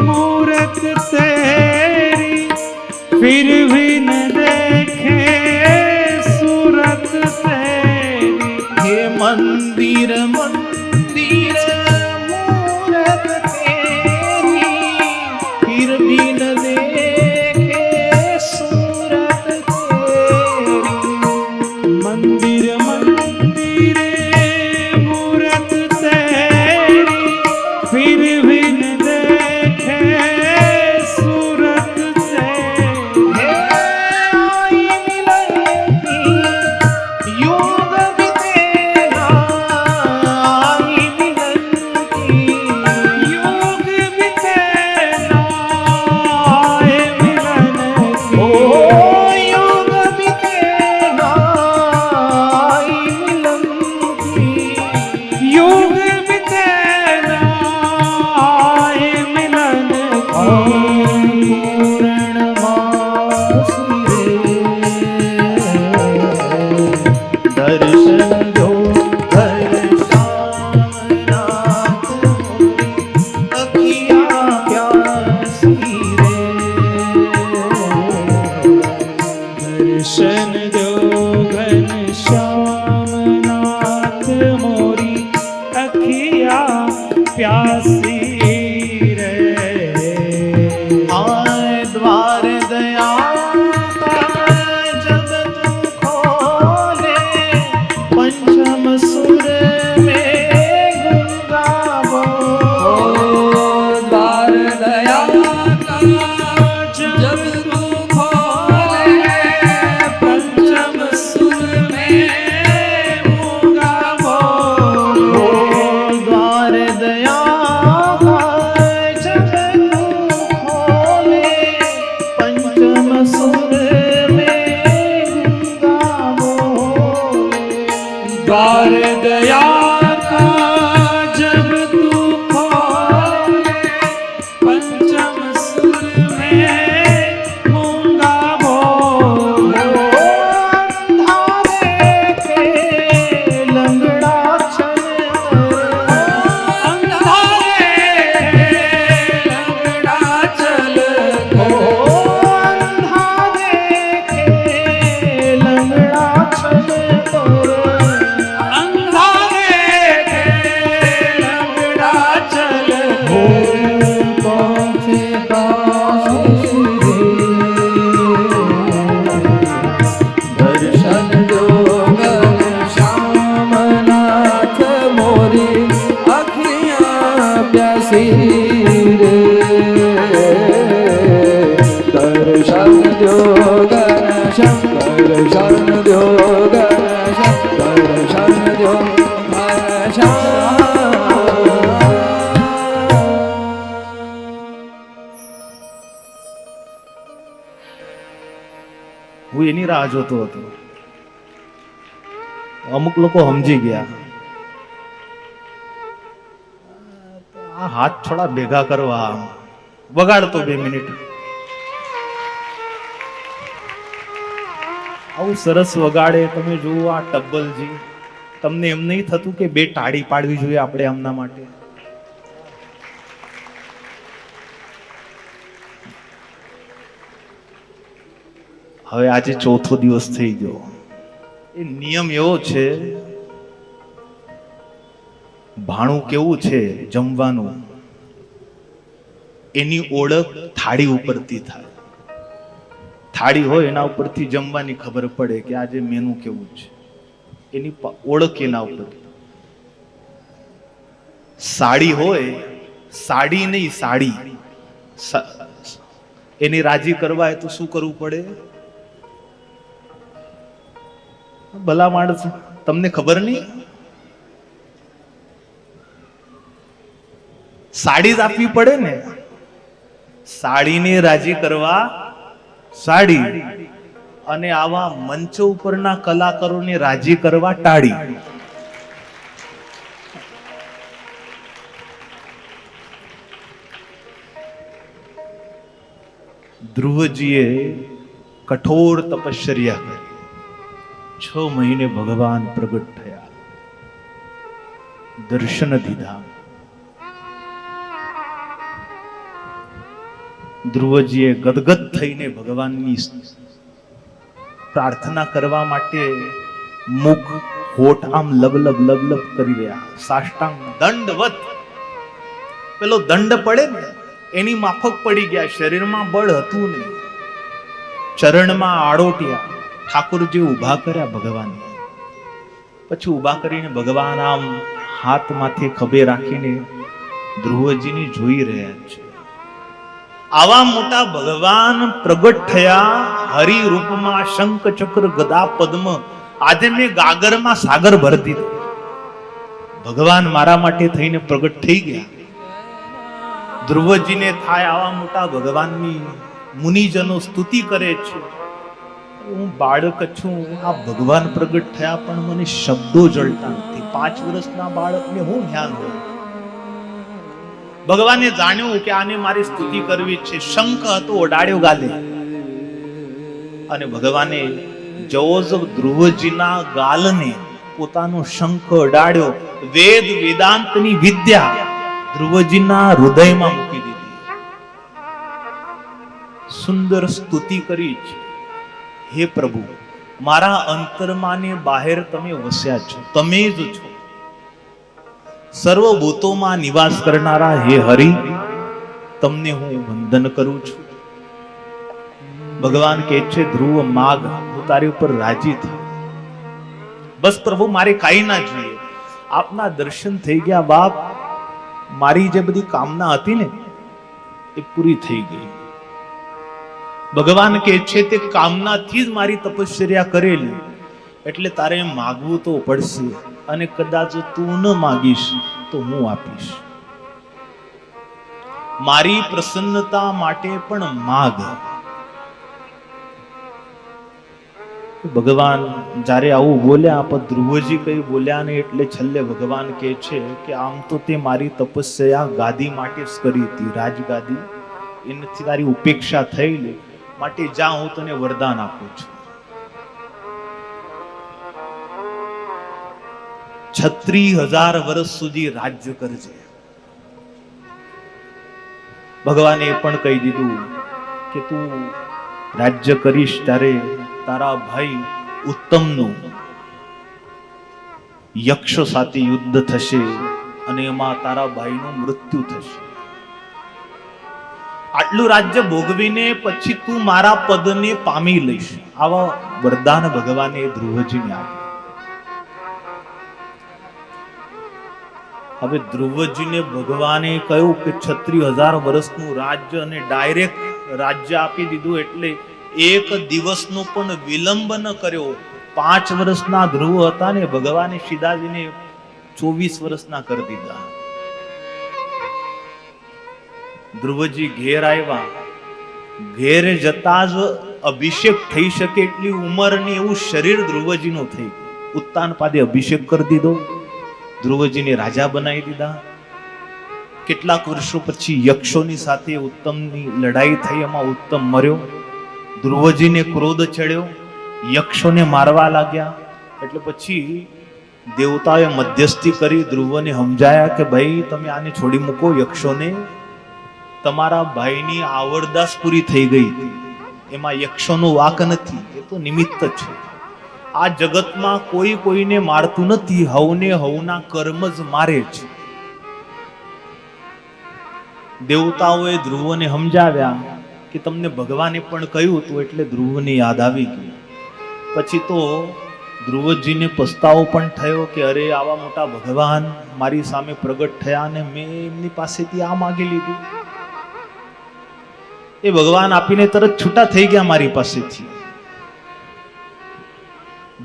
मूरत तेरी फिर भी न देखे सूरत तेरी. हे मंदिर मंदिर मूरत तेरी फिर भी न देखे सूरत तेरी. मंदिर मंदिर मूरत तेरी फिर भी न देखे सूरत तेरी. हे आई मिलन की योग भी तेरा, आई मिलन की योग भी तेरा है मिलन ओ की. योग भी तेरा, आई मिलन की. योग भी तेरा है मिलन की. पूर्णमासी रे. दर्शन दो घनश्यामनाथ मोरी अखियाँ प्यासी रे. दर्शन दो घनश्यामनाथ मोरी अखियाँ प्यासी रे. आए द्वार दया का जब तू खोले, पंचम सुर में गंगा बोले. द्वार दया का जब तू खोले पंचम सुर में मूंगा बोले. द्वार दया का जब तू खोले, पंचम सुर में गंगा बोले. द्वार दया का जब तू खोले पंचम सुर में मूंगा बोले. अंधारे के लंगड़ा चल अंधारे लंगड़ा चल ओ अंधारे के लंगड़ा चल अंधारे શિરે દર્શન દો ઘનશ્યામ દર્શન દો ઘનશ્યામ દર્શન દો ઘનશ્યામ. હું એની રાહ જોતો હતો. અમુક લોકો સમજી ગયા, આ હાથ થોડા ભેગા કરવા, વગાડતો 2 મિનિટ. આવું સરસ વગાડે, તમે જુઓ આ ટબ્બલજી. તમને એમ નહીં થતું કે 2 તાળી પાડવી જોઈએ આપણે એમના માટે? હવે આજે 4થો દિવસ થઈ ગયો. એ નિયમ એવો છે, ભાણું કેવું છે જમવાનું, એની ઓળખ થાળી ઉપરથી થાય. થાળી હોય એના ઉપરથી જમવાની ખબર પડે કે આજે મેનુ કેવું છે, એની ઓળખ એના ઉપર. સાડી હોય, સાડી નહીં સાડી, એની રાજી કરવા હોય તો શું કરવું પડે? ભલા માણસ, તમને ખબર નહીં? સાડી જ આપવી પડે ને. સાડીને રાજી કરવા સાડી, અને આવા મંચ ઉપરના કલાકારોને રાજી કરવા તાળી. ધ્રુવજીએ કઠોર તપશ્ચર્યા કરી. 6 મહિને ભગવાન પ્રગટ થયા, દર્શન દીધા. ધ્રુવજીએ ગદગદ થઈને ભગવાનની પ્રાર્થના કરવા માટે મુખ હોઠ આમ લબલબ લબલબ કરી રહ્યા, સાષ્ટાંગ દંડવત. પેલો દંડ પડે ને એની માફક પડી ગયા. શરીરમાં બળ હતું નહીં, ચરણમાં આડોટ્યા. ઠાકોરજી ઉભા કર્યા ભગવાન. પછી ઉભા કરીને ભગવાન આમ હાથ માથે ખભે રાખીને ધ્રુવજીને જોઈ રહ્યા છે. આવા મોટા ભગવાન પ્રગટ થયા હરિ રૂપમાં, શંખ ચક્ર ગદા પદ્મ. આજે મેં ગાગરમાં સાગર ભરી દીધો. ભગવાન મારા માટે થઈને પ્રગટ થઈ ગયા. ધ્રુવજીને થાય આવા મોટા ભગવાનની મુનિજનો સ્તુતિ કરે છે. હું બાળક છું, આ ભગવાન પ્રગટ થયા પણ મને શબ્દો જળતા નથી. 5 વર્ષના બાળકને હું ધ્યાન હોય. ભગવાને જાણ્યું કે આને મારી સ્તુતિ કરવી છે. શંખ હતો, ઓડાડ્યો ગાલે. અને ભગવાને જવો ધ્રુવજીના ગાલને પોતાનો શંખ અડાડ્યો. વેદ વેદાંતની વિદ્યા ધ્રુવજીના હૃદયમાં મૂકી દીધી. સુંદર સ્તુતિ કરી છે. હે પ્રભુ, મારા અંતરમાં ને બહાર તમે વસ્યા છો, તમે જ છો. સર્વભૂતોમાં નિવાસ કરનારા હે હરિ, તમને હું વંદન કરું છું. ભગવાન કહે છે, ધ્રુવ માગ, હું તારી ઉપર રાજી થા. બસ પ્રભુ, મારે કાંઈ ના જોઈએ. આપના દર્શન થઈ ગયા બાપ. મારી જે બધી કામના હતી ને એ પૂરી થઈ ગઈ. ભગવાન કહે છે, તે કામનાથી જ મારી તપશ્ચર્યા કરેલી, એટલે તારે માગવું તો પડશે. અને કદાચ તું ન માગીશ તો હું આપીશ. મારી પ્રસન્નતા માટે પણ માગ. ભગવાન જ્યારે આવું બોલ્યા, પણ ધ્રુવજી કઈ બોલ્યા ને એટલે છેલ્લે ભગવાન કહે છે કે આમ તો તે મારી તપસ્યા ગાદી માટે જ કરી હતી, રાજગાદી. એનાથી તારી ઉપેક્ષા થયેલી, માટે જા, હું તને વરદાન આપું છું. 36,000 વર્ષ સુધી રાજ્ય કરજે. ભગવાને પણ કહી દીધું કે તું રાજ્ય કરીશ ત્યારે તારા ભાઈ ઉત્તમનું યક્ષ સાથે યુદ્ધ થશે અને એમાં તારા ભાઈનું મૃત્યુ થશે. આટલું રાજ્ય ભોગવીને પછી તું મારા પદને પામી લઈશ. આવા વરદાન ભગવાને ધ્રુવજીને આપ્યા. હવે ધ્રુવજીને ભગવાને કહ્યું કે 36,000 વર્ષનું રાજ્ય અને ડાયરેક્ટ રાજ્ય આપી દીધું, એટલે એક દિવસનો પણ વિલંબ ન કર્યો. 5 વર્ષના ધ્રુવ હતા ને ભગવાને સીધાજીને 24 વર્ષના કરી દીધા. ધ્રુવજી ઘેર આવ્યા. ઘેર જતા જ અભિષેક થઈ શકે એટલી ઉંમરની એવું શરીર ધ્રુવજીનું થઈ ગયું. ઉત્તાનપાદે અભિષેક કરી દીધો, ધ્રુવજીને રાજા બનાવી દીધા. કેટલાક વર્ષો પછી યક્ષોની સાથે ઉત્તમની લડાઈ થઈ, એમાં ઉત્તમ મર્યો. ધ્રુવજીને ક્રોધ ચડ્યો, યક્ષોને મારવા લાગ્યા. એટલે પછી દેવતાએ મધ્યસ્થી કરી ધ્રુવને સમજાયા કે ભાઈ તમે આને છોડી મૂકો યક્ષોને. તમારા ભાઈની આવરદાસ પૂરી થઈ ગઈ હતી, એમાં યક્ષોનો વાક નથી, એ તો નિમિત્ત છે. આ જગતમાં કોઈ કોઈને મારતું નથી, હવને હવના કર્મ જ મારે છે. દેવતાઓએ ધ્રુવને સમજાવ્યા કે તમને ભગવાને પણ કહ્યું હતું, એટલે ધ્રુવને યાદ આવી ગયું. પછી તો ધ્રુવજીને પસ્તાવો પણ થયો કે અરે આવા મોટા ભગવાન મારી સામે પ્રગટ થયા અને મેં એમની પાસેથી આ માગી લીધું. એ ભગવાન આપીને તરત છૂટા થઈ ગયા મારી પાસેથી.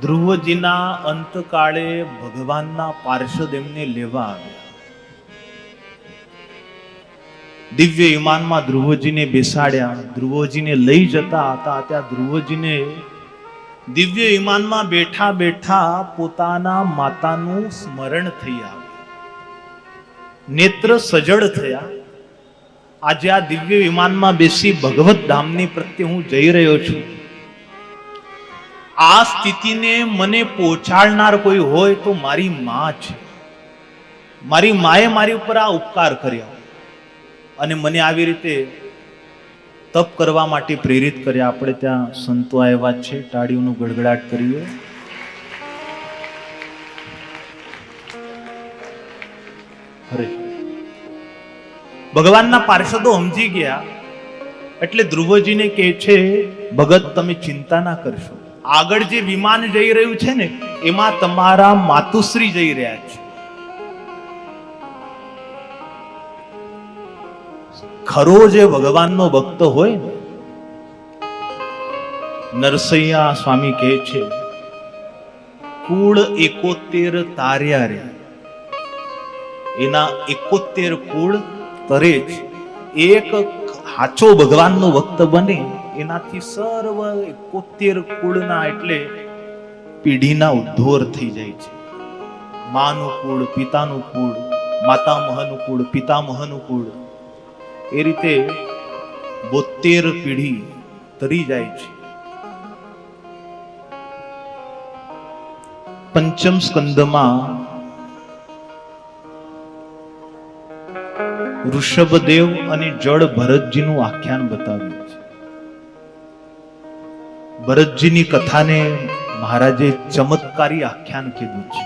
ધ્રુવજીના અંતકાળે ભગવાનના પાર્ષદ એમને લેવા આવ્યા. દિવ્ય વિમાનમાં ધ્રુવજીને બેસાડ્યા. ધ્રુવજીને લઈ જતા હતા ત્યાં ધ્રુવજીને દિવ્ય વિમાનમાં બેઠા બેઠા પોતાના માતાનું સ્મરણ થઈ આવ્યું. નેત્ર સજળ થયા. આજે આ દિવ્ય વિમાનમાં બેસી ભગવત ધામની પ્રત્યે હું જઈ રહ્યો છું. આ સ્થિતિને મને પહોંચાડનાર કોઈ હોય તો મારી માં છે. મારી માએ મારી ઉપર આ ઉપકાર કર્યા અને મને આવી રીતે તપ કરવા માટે પ્રેરિત કર્યા. આપણે ત્યાં સંતો આવ્યા છે, તાળીઓનું ગડગડાટ કરીએ. હરે ભગવાનના પાર્ષદો સમજી ગયા એટલે ધ્રુવજીને કહે છે ભગત તમે ચિંતા ના કરશો, આગળ જે વિમાન જઈ રહ્યું છે ને એમાં તમારા માતુશ્રી જઈ રહ્યા છે. ખરો જે ભગવાનનો ભક્ત હોય ને, નરસૈયા સ્વામી કહે છે કુળ 71 તાર્યા રે, એના 71 કુળ તરે જ. એક હાચો ભગવાનનો ભક્ત બને એનાથી સર્વ 71 કુળના એટલે પેઢીના ઉદ્ધોર થઈ જાય છે. માનું કુળ, પિતાનું કુળ, માતામહનું કુળ, પિતામહનું કુળ, એ રીતે 72 પેઢી તરી જાય છે. પંચમ સ્કંદમાં ઋષભદેવ અને જળ ભરતજીનું આખ્યાન બતાવ્યું છે. ભરતજીની કથાને મહારાજે ચમત્કારી આખ્યાન કીધું છે.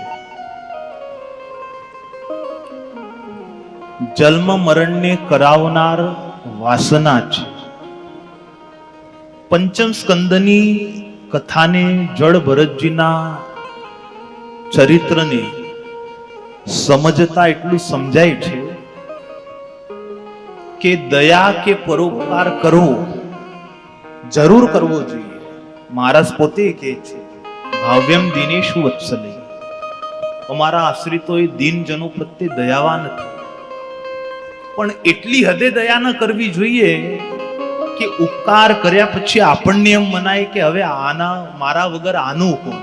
જન્મ મરણને કરાવનાર વાસના છે. પંચમ સ્કંદની કથાને જળ ભરતજીના ચરિત્રને સમજતા એટલું સમજાય છે કે દયા કે પરોપકાર કરવો જરૂર કરવો જોઈએ. મહારાજ પોતે કહે છે ભાવ્યમ દિનેશુ વત્સલે, અમારા આશ્રિતોએ દીનજનો પ્રત્યે દયાવાન નથી, પણ એટલી હદે દયા ન કરવી જોઈએ કે ઉપકાર કર્યા પછી આપણને એમ મનાય કે હવે આના મારા વગર આનું કોણ.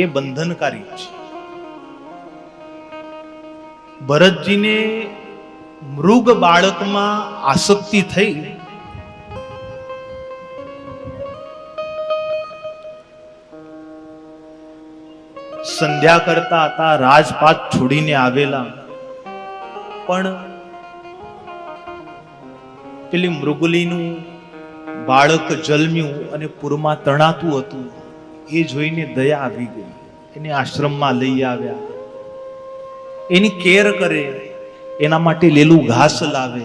એ બંધનકારી છે. ભરતજીને મૃગ બાળકમાં આસક્તિ થઈ. સંધ્યા કરતા હતા, રાજપાટ છોડીને આવેલા, પણ પેલી મૃગલીનું બાળક જન્મ્યું અને પૂરમાં તણાતું હતું. એ જોઈને દયા આવી ગઈ, એને આશ્રમમાં લઈ આવ્યા, એની કેર કરે, એના માટે લીલું ઘાસ લાવે.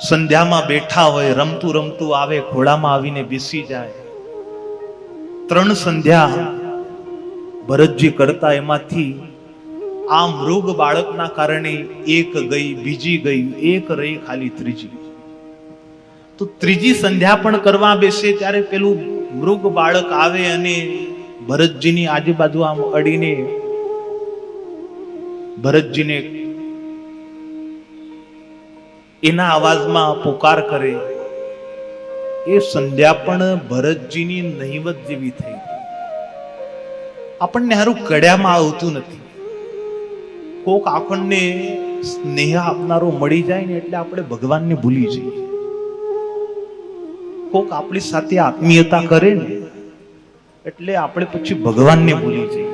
સંધ્યામાં બેઠા હોય, રમતું રમતું આવે, ઘોડામાં આવીને બેસી જાય. 3 સંધ્યા ભરતજી કરતા એમાંથી આ મૃગ બાળકના કારણે એક ગઈ, બીજી ગઈ, એક રહી ખાલી ત્રીજી. તો ત્રીજી સંધ્યા પણ કરવા બેસે ત્યારે પેલું મૃગ બાળક આવે અને ભરતજીની આજુબાજુ આમ અડીને ભરતજીને એના અવાજમાં પુકાર કરે. એ સંધ્યા પણ ભરતજીની નહીવત જેવી થઈ. આપણને હારું કડ્યામાં આવતું નથી. કોક આપણને સ્નેહ આપનારો મળી જાય ને એટલે આપણે ભગવાનને ભૂલી જઈએ. કોક આપણી સાથે આત્મીયતા કરે ને એટલે આપણે પછી ભગવાનને ભૂલી જઈએ.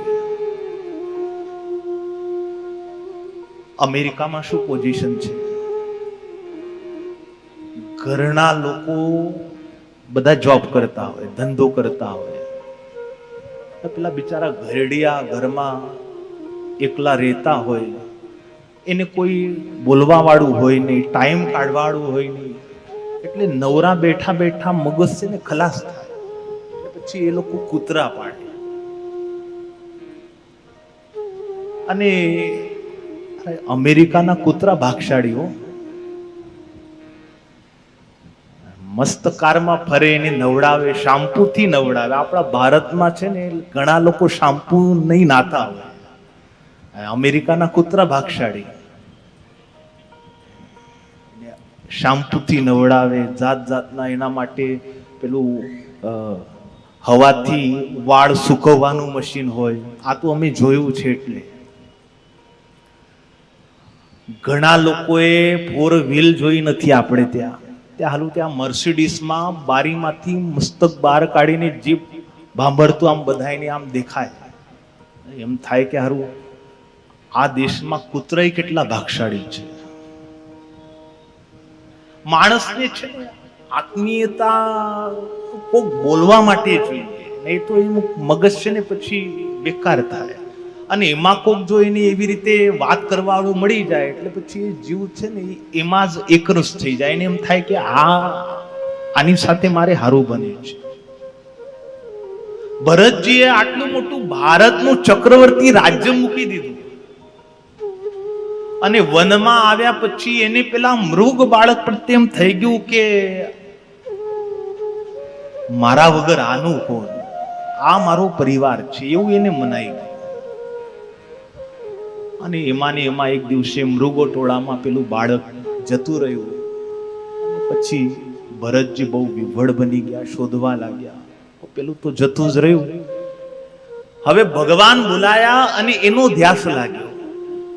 અમેરિકામાં શું પોઝિશન છે? ઘરના લોકો બધા જોબ કરતા હોય, ધંધો કરતા હોય, પેલા બિચારા ઘરડિયા ઘરમાં એકલા રહેતા હોય, એને કોઈ બોલવા વાળું હોય નહીં, ટાઈમ કાઢવા વાળું હોય નહીં, એટલે નવરા બેઠા બેઠા મગજ છે ને ખલાસ થાય. પછી એ લોકો કૂતરા પાડે. અને અમેરિકાના કૂતરા ભાગશાળીઓ મસ્ત કારમાં ફરે, એને નવડાવે, શામ્પૂથી નવડાવે. આપણા ભારતમાં છે ને ઘણા લોકો શામ્પૂ નહીં નાતા હોય. અમેરિકાના કૂતરા ભાગશાળી, શામ્પૂથી નવડાવે, જાત જાતના એના માટે પેલું હવાથી વાળ સુકવવાનું મશીન હોય. આ તો અમે જોયું છે. એટલે ઘણા લોકોએ 4 વ્હીલ જોઈ નથી આપણે ત્યાં. હાલું ત્યાં મર્સિડીસમાં બારીમાંથી મસ્તક બહાર કાઢીને જીપ ભાંભળતું આમ બધાને આમ દેખાય. એમ થાય કે હારું આ દેશમાં કૂતરાય કેટલા ભાગશાળી છે. માણસને છે ને આત્મીયતા કોક બોલવા માટે જોઈએ, નહીં તો એનું મગજ છે ને પછી બેકાર થાય. અને એમાં કોક જો એને એવી રીતે વાત કરવાવાળું મળી જાય એટલે પછી જીવ છે ને એમાં જ એકરસ થઈ જાય. એને એમ થાય કે આની સાથે મારે હારું બને છે. ભરતજીએ આટલું મોટું ભારતનું ચક્રવર્તી રાજ્ય મૂકી દીધું અને વનમાં આવ્યા પછી એને પેલા મૃગ બાળક પ્રત્યે એમ થઈ ગયું કે મારા વગર આનું કોણ, આ મારો પરિવાર છે, એવું એને મનાઈ ગયું. અને એમાં એક દિવસે મૃગો ટોળામાં પેલું બાળક જતું રહ્યું. પછી ભરતજી બહુ વિભળ બની ગયા, શોધવા લાગ્યા. પેલું તો જતું જ રહ્યું. હવે ભગવાન બોલાયા અને એનો ધ્યાસ લાગ્યો.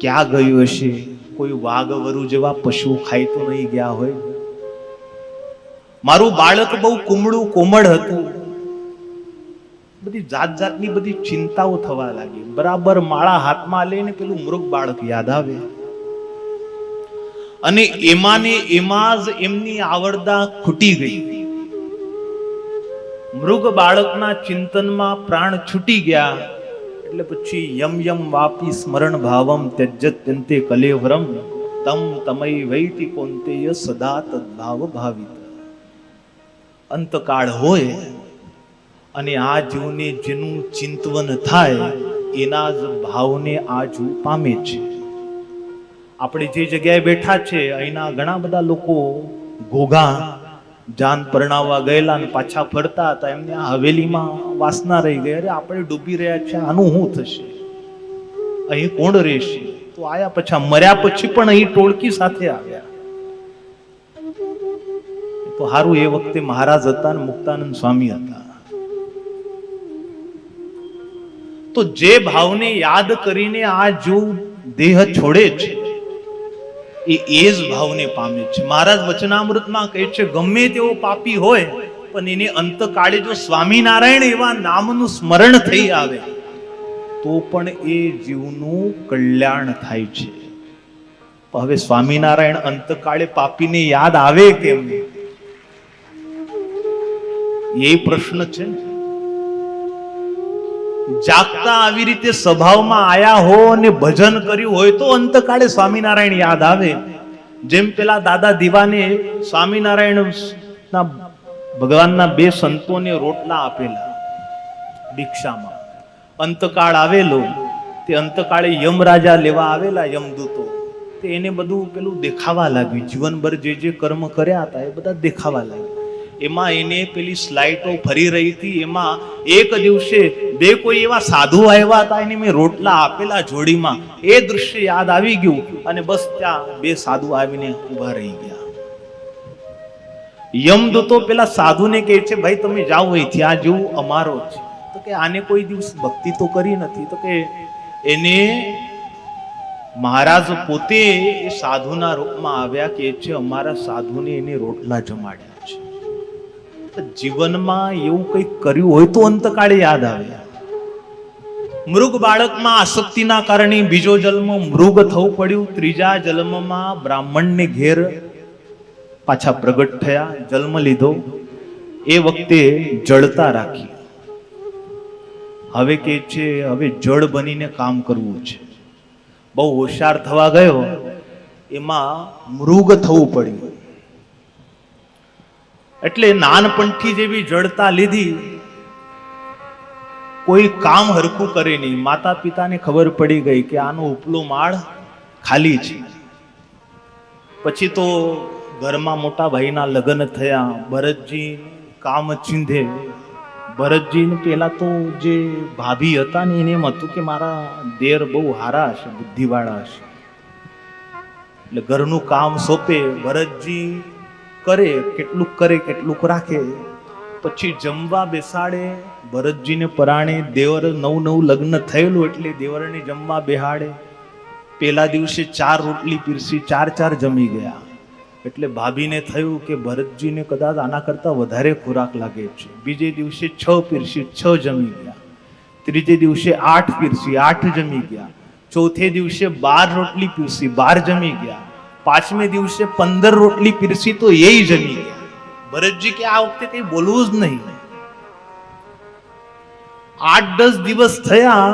ક્યાં ગયું હશે? કોઈ વાઘ વરુ જેવા પશુ ખાઈ તો નહીં ગયા હોય. મારું બાળક બહુ કુમળું કોમળ હતું. બધી જાત જાતની બધી ચિંતાઓ થવા લાગી. બરાબર માળા હાથમાં લઈને પેલું મૃગ બાળક યાદ આવે અને એમાં જ એમની આવરદા ખૂટી ગઈ. મૃગ બાળકના ચિંતનમાં પ્રાણ છૂટી ગયા. એટલે પછી યમ યમ વાપી સ્મરણ ભાવમ ત્યજ્યત્યંતે કલેવરમ તમ તમય વૈતિ કોંતેય સદા તદ્ભાવ ભાવિત. અંતકાળ હોય અને આ જીવને જેનું ચિંતવન થાય એના જ ભાવને આ જીવ પામે છે. આપણે જે જગ્યાએ બેઠા છે અહીંના ઘણા બધા લોકો ઘોઘા જાન પરણાવવા ગયેલા ને પાછા ફરતા હતા. એમને આ હવેલીમાં વાસના રહી ગઈ, અરે આપણે ડૂબી રહ્યા છે, આનું શું થશે, અહીં કોણ રહેશે? તો આયા પછી મર્યા પછી પણ અહીં ટોળકી સાથે આવ્યા. તો હારું એ વખતે મહારાજ હતા ને મુક્તાનંદ સ્વામી હતા. તો જે ભાવને યાદ કરીને આ જો દેહ છોડે છે એ જ ભાવને પામે છે. મહારાજ વચનામૃતમાં કહે છે ગમે તેવો પાપી હોય પણ એને અંતકાળે જો સ્વામિનારાયણ એવા નામનું સ્મરણ થઈ આવે તો પણ એ જીવનું કલ્યાણ થાય છે. હવે સ્વામિનારાયણ અંતકાળે પાપીને યાદ આવે કેમ, એ પ્રશ્ન છે. જાગતા આવી રીતે સ્વભાવમાં આયા હો અને ભજન કર્યું હોય તો અંતકાળે સ્વામિનારાયણ યાદ આવે. જેમ પેલા દાદા દીવાને સ્વામિનારાયણ ના ભગવાનના 2 સંતોને રોટલા આપેલા દીક્ષામાં અંતકાળ આવેલો, તે અંતકાળે યમરાજા લેવા આવેલા યમદૂતો, તે એને બધું પેલું દેખાવા લાગ્યું. જીવનભર જે જે કર્મ કર્યા હતા એ બધા દેખાવા લાગ્યા. એમાં એને પેલી સ્લાઇડો ફરી રહી હતી. એમાં એક દિવસે બે કોઈ એવા સાધુ આવ્યા હતા, એને મેં રોટલા આપેલા જોડીમાં. એ દૃશ્ય યાદ આવી ગયું અને બસ ત્યાં બે સાધુ આવીને ઉભા રહી ગયા. યમદૂતો પેલા સાધુને કહે છે, ભાઈ તમે જાઓ અહીંથી, આ જેવું અમારો છે. તો કે આને કોઈ દિવસ ભક્તિ તો કરી નથી. તો કે એને મહારાજ પોતે એ સાધુના રૂપમાં આવ્યા, કે છે અમારા સાધુને એને રોટલા જમાડ્યા છે. જીવનમાં એવું કંઈક કર્યું હોય તો અંતકાળે યાદ આવે. મૃગ બાળકમાં આસક્તિના કારણે બીજો જન્મ મૃગ થવું પડ્યું. ત્રીજા જન્મમાં બ્રાહ્મણને ઘેર પાછા પ્રગટ થયા, જન્મ લીધો. એ વખતે જડતા રાખી. હવે કે છે હવે જળ બનીને કામ કરવું છે. બહુ હોશિયાર થવા ગયો, એમાં મૃગ થવું પડ્યું. એટલે નાનપણથી જેવી જડતા લીધી, કોઈ કામ હરખું કરે નહીં. માતા પિતાને ખબર પડી ગઈ કે આનો ઉપલો માળ ખાલી છે. પછી તો ઘરમાં મોટા ભાઈના લગ્ન થયા. ભરતજી કામ ચીંધે. ભરતજીને પેલા તો જે ભાભી હતા ને એને એમ હતું કે મારા દેર બહુ હારા હશે, બુદ્ધિવાળા હશે, એટલે ઘરનું કામ સોંપે. ભરતજી કરે, કેટલુંક રાખે. પછી જમવા બેસાડે. ભરતજીને પરાણે દેવર નવું લગ્ન થયેલું એટલે દેવરને જમવા બેહાડે. પેલા દિવસે 4 રોટલી પીરસી, 4 જમી ગયા. એટલે ભાભીને થયું કે ભરતજીને કદાચ આના કરતા વધારે ખોરાક લાગે છે. બીજે દિવસે 6 પીરસી, 6 જમી ગયા. ત્રીજે દિવસે 8 પીરસી, 8 જમી ગયા. ચોથે દિવસે 12 રોટલી પીરસી, 12 જમી ગયા. 5મે દિવસે 15 રોટલી પીરસી તો એ જમી ગયા. ભરતજી કે આ વખતે કઈ બોલવું જ નહીં. 8-10 દિવસ થયા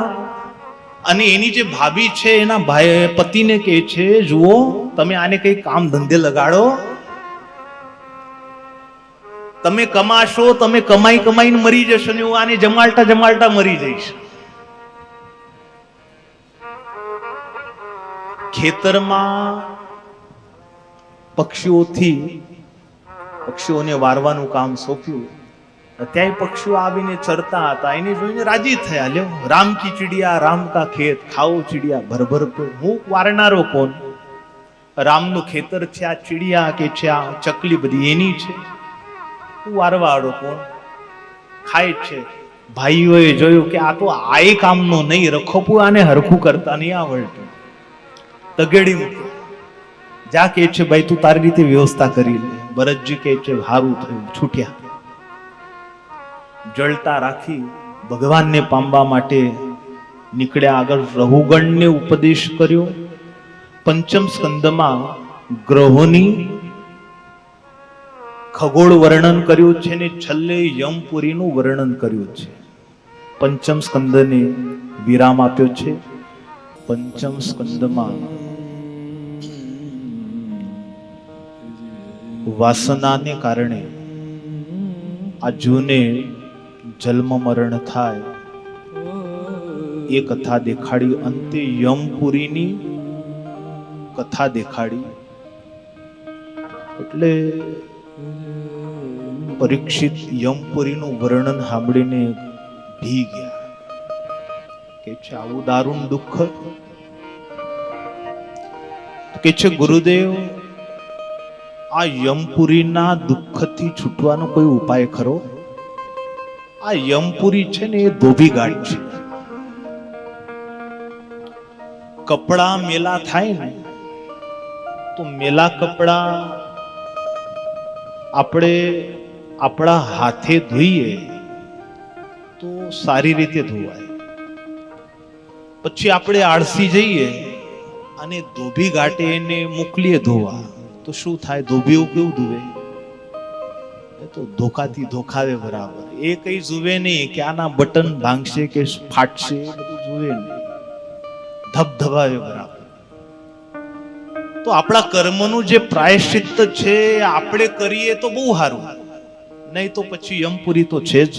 અને એની જે ભાભી છે એના ભાઈ પતિને કહે છે, જુઓ તમે આને કઈ કામ ધંધે લગાડો, તમે કમાશો, તમે કમાઈને મરી જશો ને હું આને જમાડતા મરી જઈશ. ખેતરમાં પક્ષીઓને વારવાનું કામ સોંપ્યું. ત્યાં પક્ષીઓ આવીને ચરતા હતા. એને જોઈને રાજી થયા. લ્યો રામ કી ચિડિયા રામ કા ખેત, ખાઓ ચિડિયા ભર પે. હું વારનારો કોણ? રામનું ખેતર છે, આ ચિડિયા કે છે આ ચકલી બધી એની છે, હું વારવાળો કોણ? ખાય છે. ભાઈઓએ જોયું કે આ તો આય કામનો નહીં, રખોપું આને હરખું કરતા નહીં આવડતું. તગેડી મૂક્યો. જા કે છે ભાઈ તું તારી રીતે વ્યવસ્થા કરી લે. ભરતજી કે છે હારું થયું, છૂટ્યા. જળતા રાખી ભગવાનને પામવા માટે નીકળ્યા. આગળ રહુગણને ઉપદેશ કર્યો. પંચમ સ્કંદમાં ગ્રહોની ખગોળ વર્ણન કર્યું છે ને છેલ્લે યમપુરીનું વર્ણન કર્યું છે. પંચમ સ્કંદને વિરામ આપ્યો છે. પંચમ સ્કંદમાં વાસનાને કારણે આ જૂને જન્મ મરણ થાય એ કથા દેખાડી. અંતે યમપુરીની કથા દેખાડી. એટલે પરીક્ષિત યમપુરીનું વર્ણન સાંભળીને ભી ગયા કે છે આવું દારૂણ દુઃખ. કે છે ગુરુદેવ આ યમપુરીના દુઃખથી છૂટવાનો કોઈ ઉપાય ખરો? આ યમપુરી છે ને એ ધોબી ઘાટ છે. કપડા મેલા થાય ને તો મેલા કપડા આપણે આપણા હાથે ધોઈએ તો સારી રીતે ધોવાય. પછી આપણે આળસી જઈએ અને ધોબી ઘાટે એને મોકલીએ ધોવા તો શું થાય? ધોબીઓ કેવું ધોવે? એ તો ધોકાથી ધોખાવે બરાબર. એ કઈ જુએ નહીં કે આના બટન ભાંગશે કે ફાટશે, બધું જુએ નહીં, ધબધબાવે બરાબર. તો આપણા કર્મનું જે પ્રાયશ્ચિત્ત છે આપણે કરીએ તો બહુ સારું, નહીં તો પછી યમપુરી તો છે જ,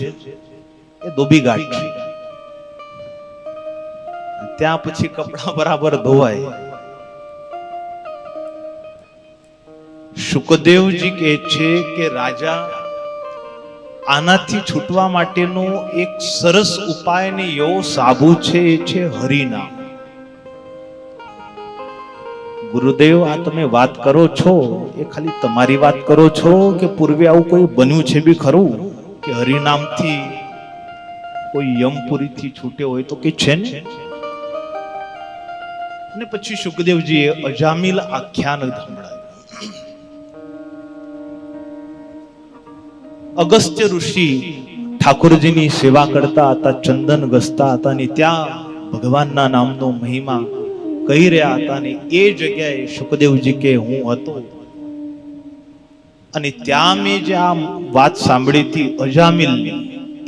એ ધોબી ઘાટ છે. ત્યાં પછી કપડા બરાબર ધોવાય. શુકદેવજી કહે છે કે રાજા, આનાથી છૂટવા માટેનો એક સરસ ઉપાય ને એવો સાબુ છે, એ છે હરિનામ. ગુરુદેવ, આ તમે વાત કરો છો એ ખાલી તમારી વાત કરો છો કે પૂર્વે આવું કોઈ બન્યું છે બી ખરું કે હરિનામથી કોઈ યમપુરીથી છૂટ્યો હોય તો કે છે ને? અને પછી શુકદેવજીએ અજામિલ આખ્યાન સંભળાવ્યું. અગસ્ત્ય ઋષિ ઠાકોરજીની સેવા કરતા હતા, ચંદન ઘસતા હતા ને ત્યાં ભગવાનના નામનો મહિમા કહી રહ્યા હતા ને એ જગ્યાએ શુકદેવજી કે હું હતો અને ત્યાં મેં જે આ વાત સાંભળી હતી અજામિલની,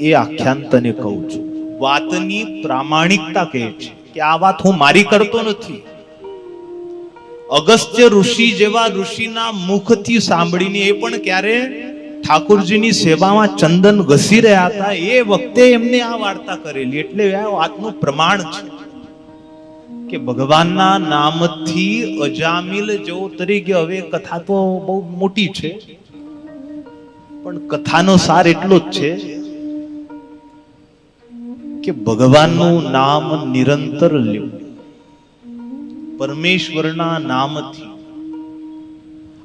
એ આખ્યાન તને કહું છું. વાતની પ્રામાણિકતા કહે છે કે આ વાત હું મારી કરતો નથી. અગસ્ત્ય ઋષિ જેવા ઋષિના મુખથી સાંભળીને, એ પણ ક્યારે ઠાકોરજીની સેવામાં ચંદન ઘસી રહ્યા હતા એ વખતે એમને આ વાર્તા કરેલી. એટલે આ વાતનું પ્રમાણ છે કે ભગવાનના નામથી અજામિલ જેવો તરીકે. હવે કથા તો બહુ મોટી છે, પણ કથાનો સાર એટલો જ છે કે ભગવાનનું નામ નિરંતર લેવું. પરમેશ્વરના નામથી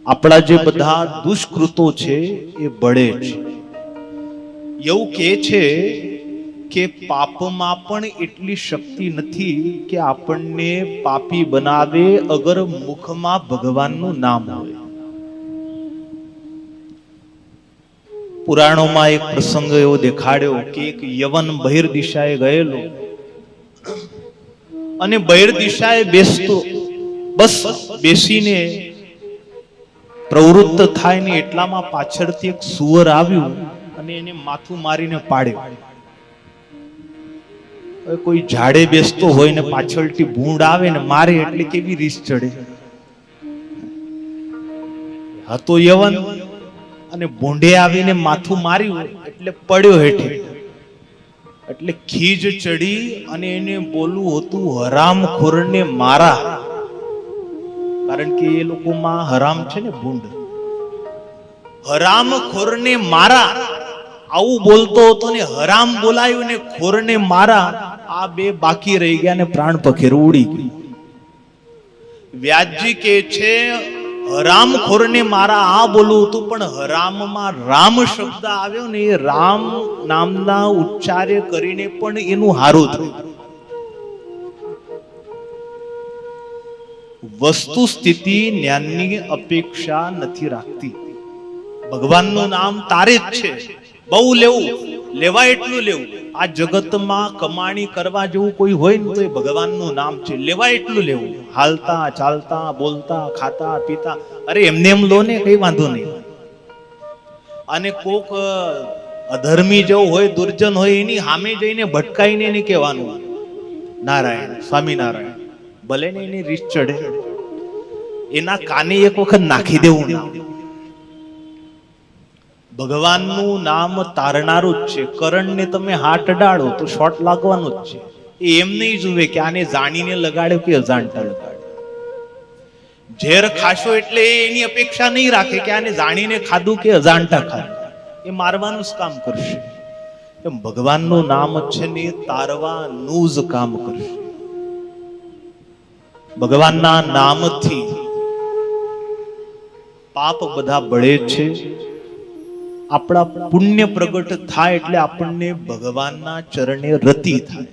આપણા જે બધા દુષ્કૃતો છે એ બળે છે. એવું કહે છે કે પાપમાં પણ એટલી શક્તિ નથી કે આપણને પાપી બનાવે અગર મુખમાં ભગવાનનું નામ હોય. પુરાણોમાં એક પ્રસંગ એવો દેખાડ્યો કે એક યવન બહિર દિશાએ ગયેલો અને બહિર દિશાએ બેસતો, બસ બેસીને પ્રવૃત્ત થાય ને એટલામાં પાછળથી એક સુવર આવ્યું અને એને માથું મારીને પાડ્યો. કોઈ ઝાડે બેસતો હોય ને પાછળથી ભૂંડ આવે ને મારે એટલે કેવી રીસ ચડે. હતો યવન અને ભૂંડે આવીને માથું માર્યું એટલે પડ્યો હેઠે. એટલે ખીજ ચડી અને એને બોલવું હતું હરામખોરને મારા. કારણ કે એ લોકોમાં હરામ છે ને ભૂંડ. હરામખોરને મારા આવું બોલતો હતો ને હરામ બોલાયું ને ખોરને મારા. આ બે બાકી રહી ગયા ને પ્રાણ પખેરું ઉડી ગયું. વ્યાસજી કહે છે હરામખોરને મારા આ બોલવું હતું, પણ હરામમાં રામ શબ્દ આવ્યો ને એ રામ નામના ઉચ્ચારે કરીને પણ એનું હારું થયું. વસ્તુ સ્થિતિ જ્ઞાનની અપેક્ષા નથી રાખતી. ભગવાનનું નામ તારે જ છે, બહુ લેવું, લેવાય એટલું લેવું. આ જગતમાં કમાણી કરવા જેવું કોઈ હોય ને તો એ ભગવાનનું નામ છે. લેવાય એટલું લેવું, હાલતા ચાલતા બોલતા ખાતા પીતા. અરે એમને એમ લો ને, કઈ વાંધો નહીં. અને કોક અધર્મી જેવું હોય, દુર્જન હોય, એની સામે જઈને ભટકાઈને એને કહેવાનું નારાયણ, સ્વામિનારાયણ. ભલે ને એની રીત ચડે, એના કાને એક વખત નાખી દેવું ના. ભગવાનનું નામ તારનારું જ છે. કરણને તમે હાથ અડાડો તો શોટ લાગવાનું જ છે. એ એમ નહીં જુએ કે આને જાણીને લગાડ્યો કે અજાણતા લગાડ્યો. ઝેર ખાશો એટલે એની અપેક્ષા નહીં રાખે કે આને જાણીને ખાધું કે અજાણતા ખાધું. એ મારવાનું જ કામ કરશે. એમ ભગવાનનું નામ છે ને તારવાનું જ કામ કરશે. ભગવાનના નામથી પાપ બધા બળે છે. આપણા પુણ્ય પ્રગટ થાય એટલે આપણને ભગવાનના ચરણે રતિ થાય.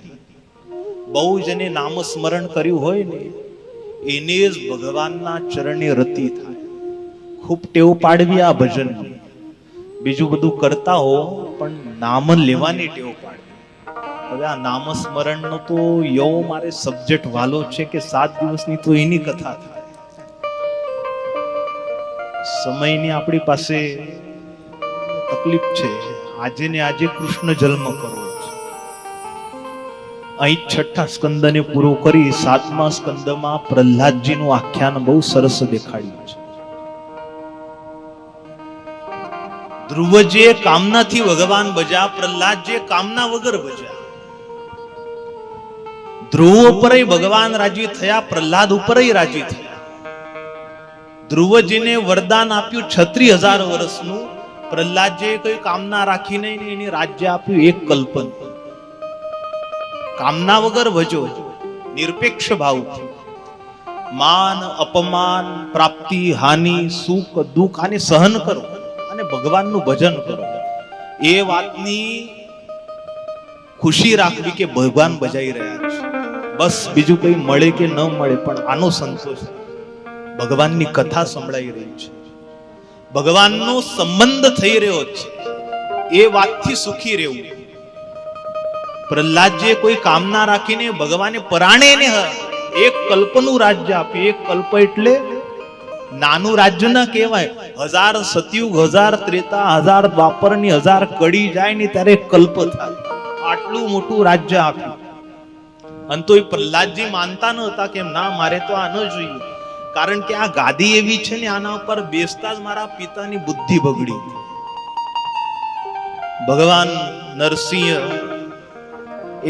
બહુ જને નામ સ્મરણ કર્યું હોય ને એને જ ભગવાનના ચરણે રતિ થાય. ખૂબ ટેવ પાડવી આ ભજનની. બીજું બધું કરતા હો પણ નામ લેવાની ટેવ પાડવી. હવે આ નામ સ્મરણનો તો એવો મારે સબ્જેક્ટ વાલો છે કે 7 દિવસની તો એની કથા થાય. સમયની આપણી પાસે તકલીફ છે. આજે ને આજે કૃષ્ણ જન્મ કરવો છે. અહીં 6ઠા સ્કંદને પૂરો કરી 7મા સ્કંદમાં પ્રહલાદજીનું આખ્યાન બહુ સરસ દેખાડ્યું છે. ધ્રુવજે કામનાથી ભગવાન ભજ્યા, પ્રહલાદજે કામના વગર ભજ્યા. ધ્રુવ ઉપર ભગવાન રાજી થયા, પ્રહલાદ ઉપર રાજી થયા. ધ્રુવજીને વરદાન આપ્યું 36,000 વર્ષનું. પ્રહલાદજીએ કોઈ કામના રાખી નહીં, એને રાજ્ય આપ્યું એક કલ્પન. કામના વગર ભજો, નિરપેક્ષ ભાવથી. માન અપમાન, પ્રાપ્તિ હાનિ, સુખ દુઃખ આને સહન કરો અને ભગવાનનું ભજન કરો. એ વાતની ખુશી રાખવી કે ભગવાન બજાઈ રહ્યા છે. બસ બીજું કઈ મળે કે ન મળે પણ આનો સંતોષ. ભગવાનની કથા સંભળાઈ રહી છે, ભગવાનનો સંબંધ થઈ રહ્યો છે, એ વાતથી સુખી રહેવું. પ્રહલાદજીએ કોઈ કામના રાખીને ભગવાને પરાણે ને એક કલ્પનું રાજ્ય આપ્યું. એક કલ્પ એટલે નાનું રાજ્ય ના કહેવાય. 1000 સતયુગ, 1000 ત્રેતા, 1000 દ્વાપર ની 1000 કડી જાય ને ત્યારે કલ્પ થાય. આટલું મોટું રાજ્ય આપ્યું. અને તો એ પ્રહલાદજી માનતા ન હતા કે ના, મારે તો આ ન જોઈએ, કારણ કે આ ગાદી એવી છે ને, આના ઉપર બેસતા જ મારા પિતાની બુદ્ધિ બગડી. ભગવાન નરસિંહ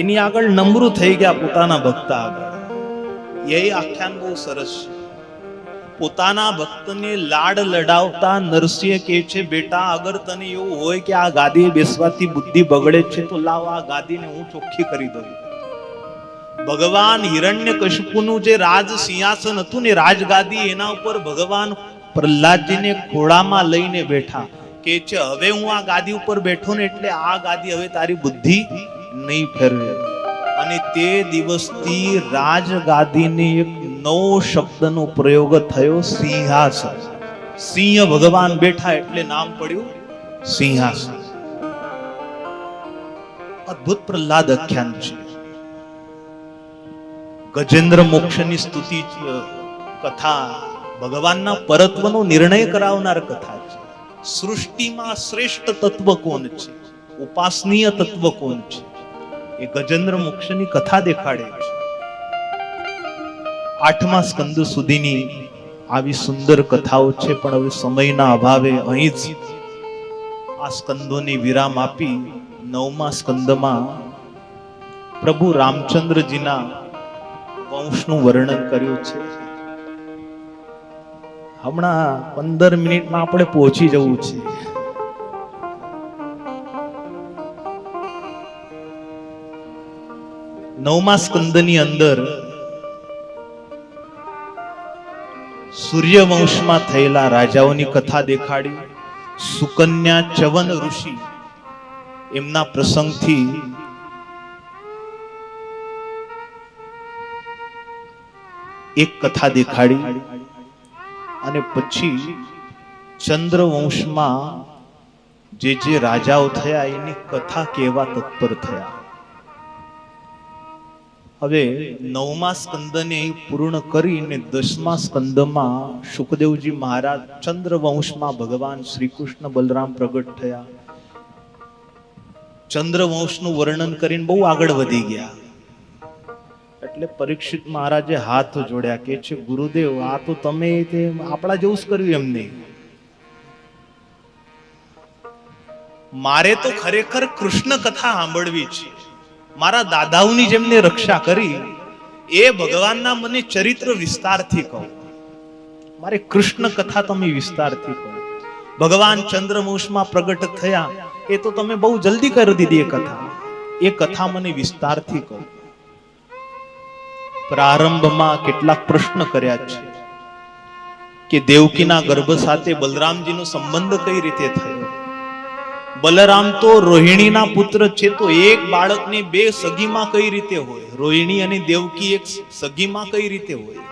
એની આગળ નમ્ર થઈ ગયા, પોતાના ભક્ત આગળ. એ આખ્યાન બહુ સરસ છે. પોતાના ભક્તને લાડ લડાવતા નરસિંહ કહે છે, બેટા અગર તને એવું હોય કે આ ગાદીએ બેસવાથી બુદ્ધિ બગડે છે તો લાવ, આ ગાદીને હું ચોખ્ખી કરી દઉં. ભગવાન હિરણ્યકશિપુનું જે રાજ સિંહાસન હતું ને, રાજગાદી, એના ઉપર ભગવાન પ્રહલાદજીને ખોળામાં લઈને બેઠા. કે છે હવે હું આ ગાદી ઉપર બેઠો ને એટલે આ ગાદી હવે તારી બુદ્ધિ નહીં ફેરવે. અને તે દિવસથી રાજગાદીને એક નવો શબ્દનો પ્રયોગ થયો, સિંહાસન. સિંહ ભગવાન બેઠા એટલે નામ પડ્યું સિંહાસન. અદ્ભુત પ્રહલાદ આખ્યાન છે. ગજેન્દ્ર મોક્ષની સ્તુતિ કથા, ભગવાનના પરત્વનો નિર્ણય કરાવનાર કથા છે. સૃષ્ટિમાં શ્રેષ્ઠ તત્વ કોણ છે, ઉપાસનીય તત્વ કોણ છે, એ ગજેન્દ્ર મોક્ષની કથા દેખાડે છે. 8મા સ્કંદ સુધીની આવી સુંદર કથાઓ છે, પણ હવે સમયના અભાવે અહીં જ આ સ્કંદોની વિરામ આપી 9મા સ્કંદમાં પ્રભુ રામચંદ્રજીના વંશનું વર્ણન કર્યું છે. હમણાં 15 મિનિટમાં આપણે પહોંચી જવું છે. નવમા સ્કંદની અંદર સૂર્યવંશમાં થયેલા રાજાઓની કથા દેખાડી. સુકન્યા ચવન ઋષિ એમના પ્રસંગથી એક કથા દેખાડી. અને પછી ચંદ્રવંશમાં જે રાજાઓ થયા એની કથા કહેવા તત્પર થયા. હવે 9મા સ્કંદને પૂર્ણ કરીને 10મા સ્કંદમાં સુખદેવજી મહારાજ ચંદ્રવંશમાં ભગવાન શ્રી કૃષ્ણ બલરામ પ્રગટ થયા. ચંદ્રવંશનું વર્ણન કરીને બહુ આગળ વધી ગયા. એટલે પરીક્ષિત મહારાજે હાથ જોડ્યા, કે છે ગુરુદેવ, આ તો તમે આપણા જેવું જ કર્યું. એમને મારે તો ખરેખર કૃષ્ણ કથા સાંભળવી છે. મારા દાદાઓની જેમને રક્ષા કરી એ ભગવાનના મને ચરિત્ર વિસ્તારથી કહો. મારે કૃષ્ણ કથા તમે વિસ્તારથી કહો. ભગવાન ચંદ્રવંશમાં પ્રગટ થયા એ તો તમે બહુ જલ્દી કરી દીધી. એ કથા મને વિસ્તારથી કહો. પ્રારંભમાં કેટલાક પ્રશ્ન કર્યા છે કે દેવકીના ગર્ભ સાથે બલરામજીનો સંબંધ કઈ રીતે થયો. બલરામ તો રોહિણીના પુત્ર છે, તો એક બાળકને 2 સગીમાં કઈ રીતે હોય? રોહિણી અને દેવકી એક સગીમાં કઈ રીતે હોય?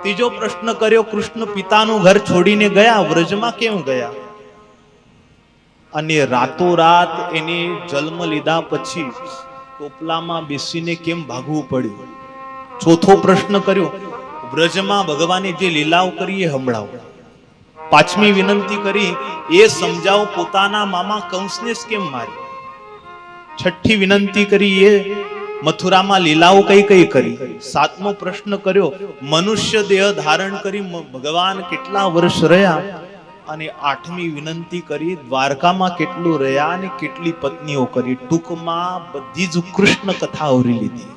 ત્રીજો પ્રશ્ન કર્યો, કૃષ્ણ પિતાનું ઘર છોડીને ગયા, વ્રજમાં કેમ ગયા? અને રાતોરાત એને જન્મ લીધા પછી ટોપલામાં બેસીને કેમ ભાગવું પડ્યું? ચોથો પ્રશ્ન કર્યો, વ્રજમાં ભગવાને જે લીલાઓ કરી એ સંભળાવો. પાંચમી વિનંતી કરી, એ સમજાવો પોતાના મામા કંસને કેમ મારી. છઠ્ઠી વિનંતી કરી, એ મથુરામાં લીલાઓ કઈ કઈ કરી. સાતમો પ્રશ્ન કર્યો, મનુષ્ય દેહ ધારણ કરી ભગવાન કેટલા વર્ષ રહ્યા. અને આઠમી વિનંતી કરી, દ્વારકામાં કેટલું રહ્યા અને કેટલી પત્નીઓ કરી. ટૂંકમાં બધી જ કૃષ્ણ કથા આવરી લીધી.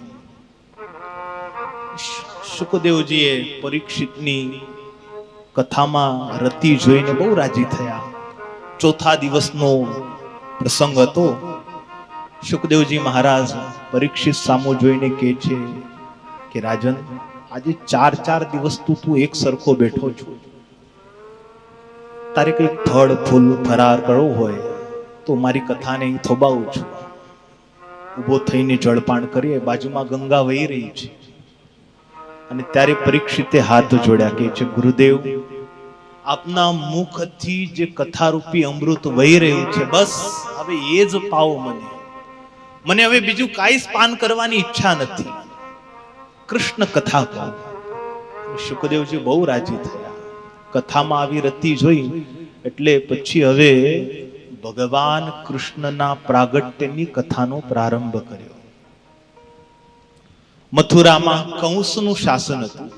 શુકદેવજીએ પરીક્ષિતની કથામાં રતિ જોઈને બહુ રાજી થયા. ચોથા દિવસનો પ્રસંગ હતો. શુકદેવજી મહારાજ પરીક્ષિત સામો જોઈને કહે છે કે રાજન, આજે 4 દિવસ તું એક સરખો બેઠો છો. તારે કઈ ફળ ફૂલ ફરાર કરવો હોય તો મારી કથાને થોબાવું છું. ઊભો થઈને જળપાન કરીએ. બાજુમાં ગંગા વહી રહી છે. અને ત્યારે પરીક્ષિતે હાથ જોડ્યા, કે છે ગુરુદેવ, આપના મુખથી જે કથારૂપી અમૃત વહી રહ્યું છે, બસ હવે એ જ પાવો મને હવે બીજું કાંઈ પાન કરવાની ઈચ્છા નથી. કૃષ્ણ કથા કહો. શુકદેવજી બહુ રાજી થયા. કથામાં આવી રતિ જોઈ એટલે પછી હવે ભગવાન કૃષ્ણના પ્રાગટ્યની કથાનો પ્રારંભ કર્યો. મથુરામાં કંસનું શાસન હતું.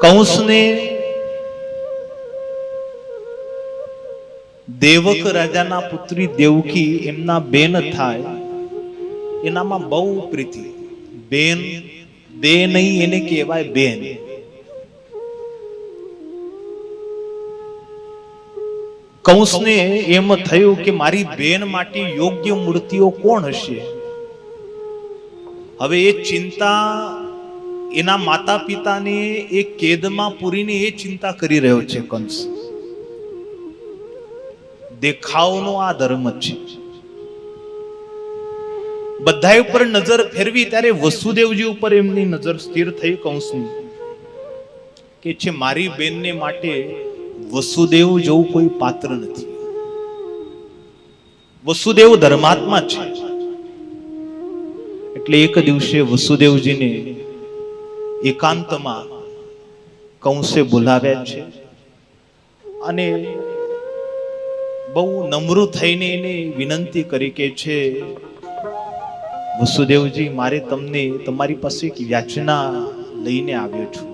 કંસને દેવક રાજાના પુત્રી દેવકી એમના બેન થાય એનામાં બહુ પ્રીતિ. બેન દે નહીં એને કહેવાય બેન. કંસને એમ થયું કે મારી બેન માટે યોગ્ય મૂર્તિઓ કોણ હશે. હવે એ ચિંતા એના માતા પિતાને એ કેદમાં પૂરીને એ ચિંતા કરી રહ્યો છે કંસ. દેખાવનો આ ધર્મ છે. બધા ઉપર નજર ફેરવી ત્યારે વસુદેવજી ઉપર એમની નજર સ્થિર થઈ કંસની, કે છે મારી બેનને માટે વસુદેવ જેવું કોઈ પાત્ર નથી. વસુદેવ ધર્માત્મા છે. એટલે એક દિવસે વસુદેવજીને એકાંતમાં કંસે બોલાવ્યા છે અને બહુ નમ્ર થઈને એને વિનંતી કરી, કે છે વસુદેવજી, મારે તમને તમારી પાસે એક યાચના લઈને આવ્યો છું.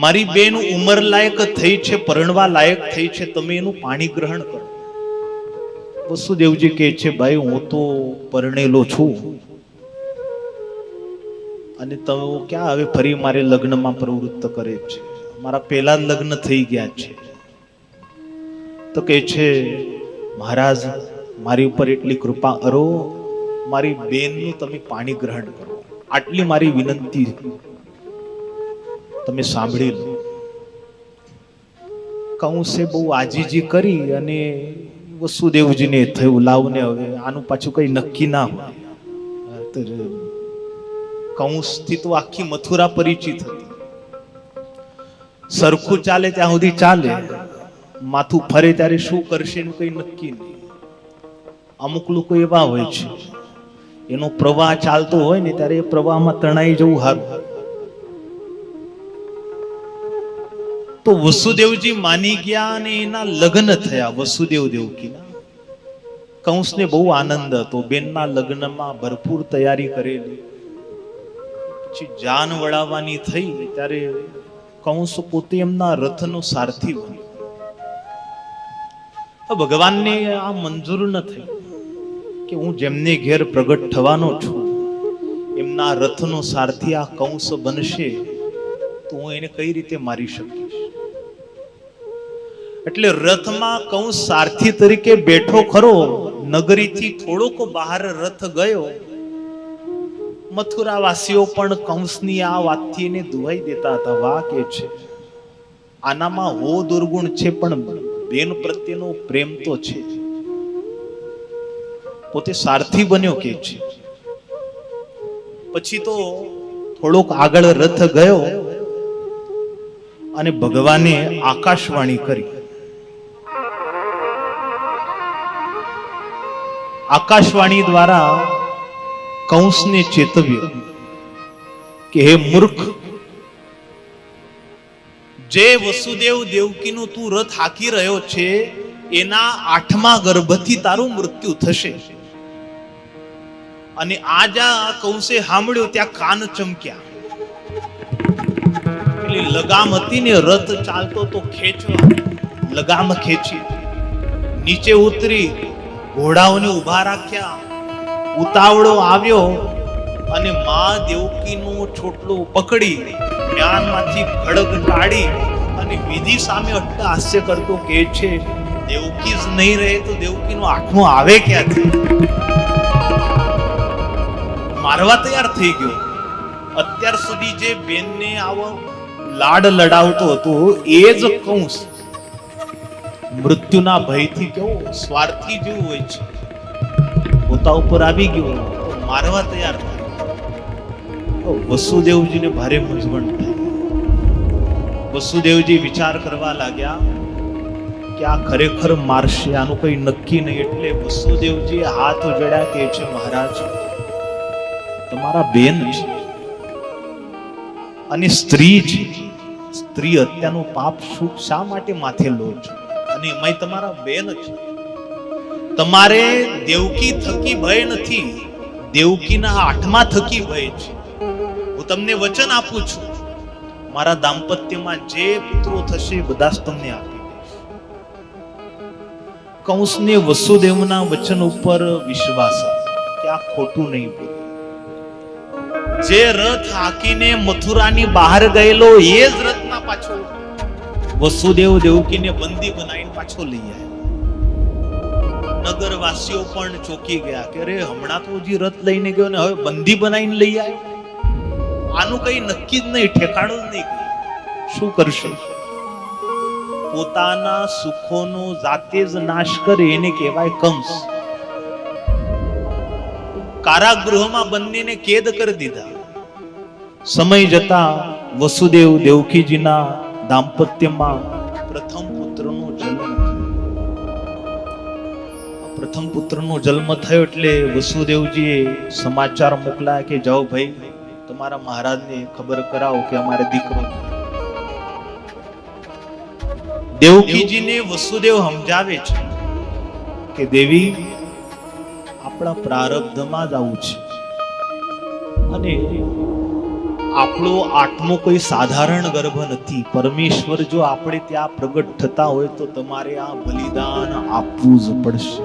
મારી બેન ઉંમર લાયક થઈ છે, પરણવા લાયક થઈ છે, તમે એનું પાણી ગ્રહણ કરો. વસુદેવજી કહે છે, ભાઈ હું તો પરણેલો છું અને તમે ક્યાં હવે ફરી મારે લગ્નમાં પ્રવૃત્ત કરે છે. મારા પહેલા લગ્ન થઈ ગયા છે. તો કહે છે, મહારાજ મારી ઉપર એટલી કૃપા કરો, મારી બેનનું તમે પાણી ગ્રહણ કરો. આટલી મારી વિનંતી તમે સાંભળી લો. કંસે બહુ આજીજી કરી અને વસુદેવજીને થયું, લાવને હવે આનું પાછું કઈ નક્કી ના હોય. કંસથી તો આખી મથુરા પરિચિત હતી. સરખું ચાલે ત્યાં સુધી ચાલે, માથું ફરે ત્યારે શું કરશે એનું કઈ નક્કી નહીં. અમુક લોકો એવા હોય છે, એનો પ્રવાહ ચાલતો હોય ને ત્યારે એ પ્રવાહમાં તણાઈ જવું સારું. તો વસુદેવજી માની ગયા અને એના લગ્ન થયા વસુદેવ દેવકીના. કંસને બહુ આનંદ હતો. બેનના લગ્નમાં ભરપૂર તૈયારી કરેલી. પછી જાન વળાવવાની થઈ ત્યારે કંસ પોતે એમના રથનો સારથી બન્યો. ભગવાનને આ મંજૂર ન થઈ કે હું જેમને ઘેર પ્રગટ થવાનો છું એમના રથનો સારથી આ કંસ બનશે તો હું એને કઈ રીતે મારી શકીશ. એટલે રથમાં કંસ સારથી તરીકે બેઠો ખરો. નગરીથી થોડોક બહાર રથ ગયો. મથુરાવાસીઓ પણ કંસની આ વાતથી એને દુહાઈ દેતા હતા, વાહ કે છે આનામાં હો દુર્ગુણ છે પણ બેન પ્રત્યેનો પ્રેમ તો છે. પોતે સારથી બન્યો કે છે. પછી તો થોડોક આગળ રથ ગયો અને ભગવાને આકાશવાણી કરી. આકાશવાણી દ્વારા કંસને ચેતવ્યો કે હે મૂર્ખ, જે વસુદેવ દેવકીનું તું રથ હાકી રહ્યો છે એના 8મા ગર્ભથી તારું મૃત્યુ થશે. અને આજા કંસે સાંભળ્યું ત્યાં કાન ચમક્યા. એટલે લગામ હતી ને, રથ ચાલતો તો ખેંચવા, લગામ ખેંચી નીચે ઉતરી ઘોડાઓને ઉભા રાખ્યા. ઉતાવળો આવ્યો અને માં દેવકીનું છોટલું પકડી જ્ઞાનમાંથી ખડગ કાઢી અને વિધિ સામે અટ્ટહાસ્ય કરતો કહે છે, દેવકી જ નહીં રહે તો દેવકીનો આઠમો આવે ક્યાંથી? મારવા તૈયાર થઈ ગયો. અત્યાર સુધી જે બેનને આવો લાડ લડાવતો હતો એ જ કંસ મૃત્યુના ભયથી કેવો સ્વાર્થી જેવું હોય છે, પોતા ઉપર આવી ગયો, મારવા તૈયાર થાય. વસુદેવજીને ભારે મૂંઝવણ થઈ. વસુદેવજી વિચાર કરવા લાગ્યા કે આ ખરેખર મારશે, આનું કઈ નક્કી નહીં. એટલે વસુદેવજી હાથ જોડ્યા કે છે, મહારાજ તમારા બેન છે અને સ્ત્રી છે, સ્ત્રી હત્યાનું પાપ શા માટે માથે લો છો? અને એમાંય તમારા બેન છે. તમારે દેવકી થકી ભય નથી, દેવકીના આઠમા થકી ભય છે. હું તમને વચન આપું છું, મારા દાંપત્યમાં જે પુત્રો થશે બધા જ તમને આપી દઈશ. કંસને વસુદેવના વચન ઉપર વિશ્વાસ હતો કે આ ખોટું નહીં બોલે. જે રથ હાકીને મથુરાની બહાર ગયેલો એ જ રથમાં પાછો વસુદેવ દેવકીને બંદી બનાવીને પાછો લઈ આવ્યો. નગરવાસીઓ પણ ચોકી ગયા કે અરે હમણાં તો હજી રથ લઈને ગયો ને હવે બંદી બનાવીને લઈ આવ્યો. આનું કઈ નક્કી જ નહીં, ઠેકાણું જ નહીં. શું કરશે? પોતાના સુખોનો જાતે જ નાશ કરે એને કહેવાય કંસ. કારાગૃહમાં બંનેને કેદ કરી દીધા. સમય જતા વસુદેવ દેવકીજીના દાંપત્યમાં પ્રથમ પુત્રનો જન્મ થયો. એટલે વસુદેવજીએ સમાચાર મોકલ્યા કે જાઓ ભાઈ તમારા મહારાજને ખબર કરાવો કે અમારે દીકરો. દેવકીજીને વસુદેવ સમજાવે છે કે દેવી આપણા પ્રારબ્ધમાં જ આવું છે અને આપણો આત્મો કોઈ સાધારણ ગર્ભ નથી. પરમેશ્વર જો આપણે ત્યાં પ્રગટ થતા હોય તો તમારે આ બલિદાન આપવું જ પડશે.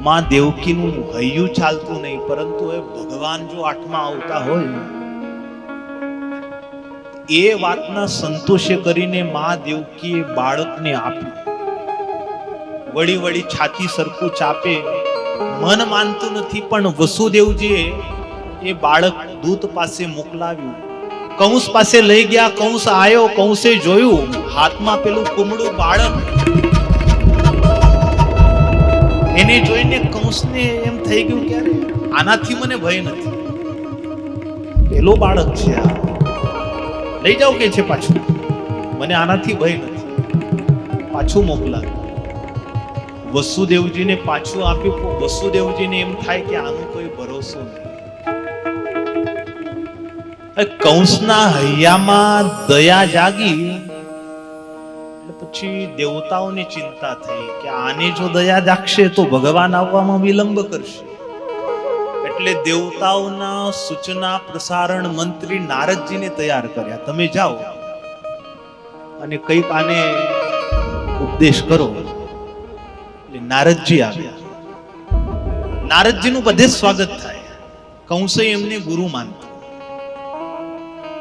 માં દેવકીનું હૈયું ચાલતું નહીં, પરંતુ એ ભગવાન જો આઠમા આવતા હોય એ વાતના સંતોષે કરીને માં દેવકીએ બાળકને આપ્યું. વળી વળી છાતી સરખું ચાપે, મન માનતું નથી, પણ વસુદેવજીએ એ બાળક દૂત પાસે મોકલાવ્યું. કંસ પાસે લઈ ગયા. કંસ આવ્યો, કંસે જોયું હાથમાં પેલું કુમળું બાળક. એને જોઈને કંસને એમ થઈ ગયું કે આનાથી મને ભય નથી, પેલો બાળક છે આ, લઈ જાઓ કે છે પાછું, મને આનાથી ભય નથી. પાછું મોકલાવ્યું. વસુદેવજીને પાછું આપ્યું. વસુદેવજીને એમ થાય કે આનો કોઈ ભરોસો નહીં. કંસના હૈયામાં દયા જાગી એટલે પછી દેવતાઓની ચિંતા થઈ કે આને જો દયા જાગશે તો ભગવાન આવવામાં વિલંબ કરશે. એટલે દેવતાઓના સૂચના પ્રસારણ મંત્રી નારદજીને તૈયાર કર્યા. તમે જાઓ અને કઈક આને ઉપદેશ કરો. નારદજી આવ્યા. નારદજીનું બધે સ્વાગત થાય. કંસે એમને ગુરુ માનતા.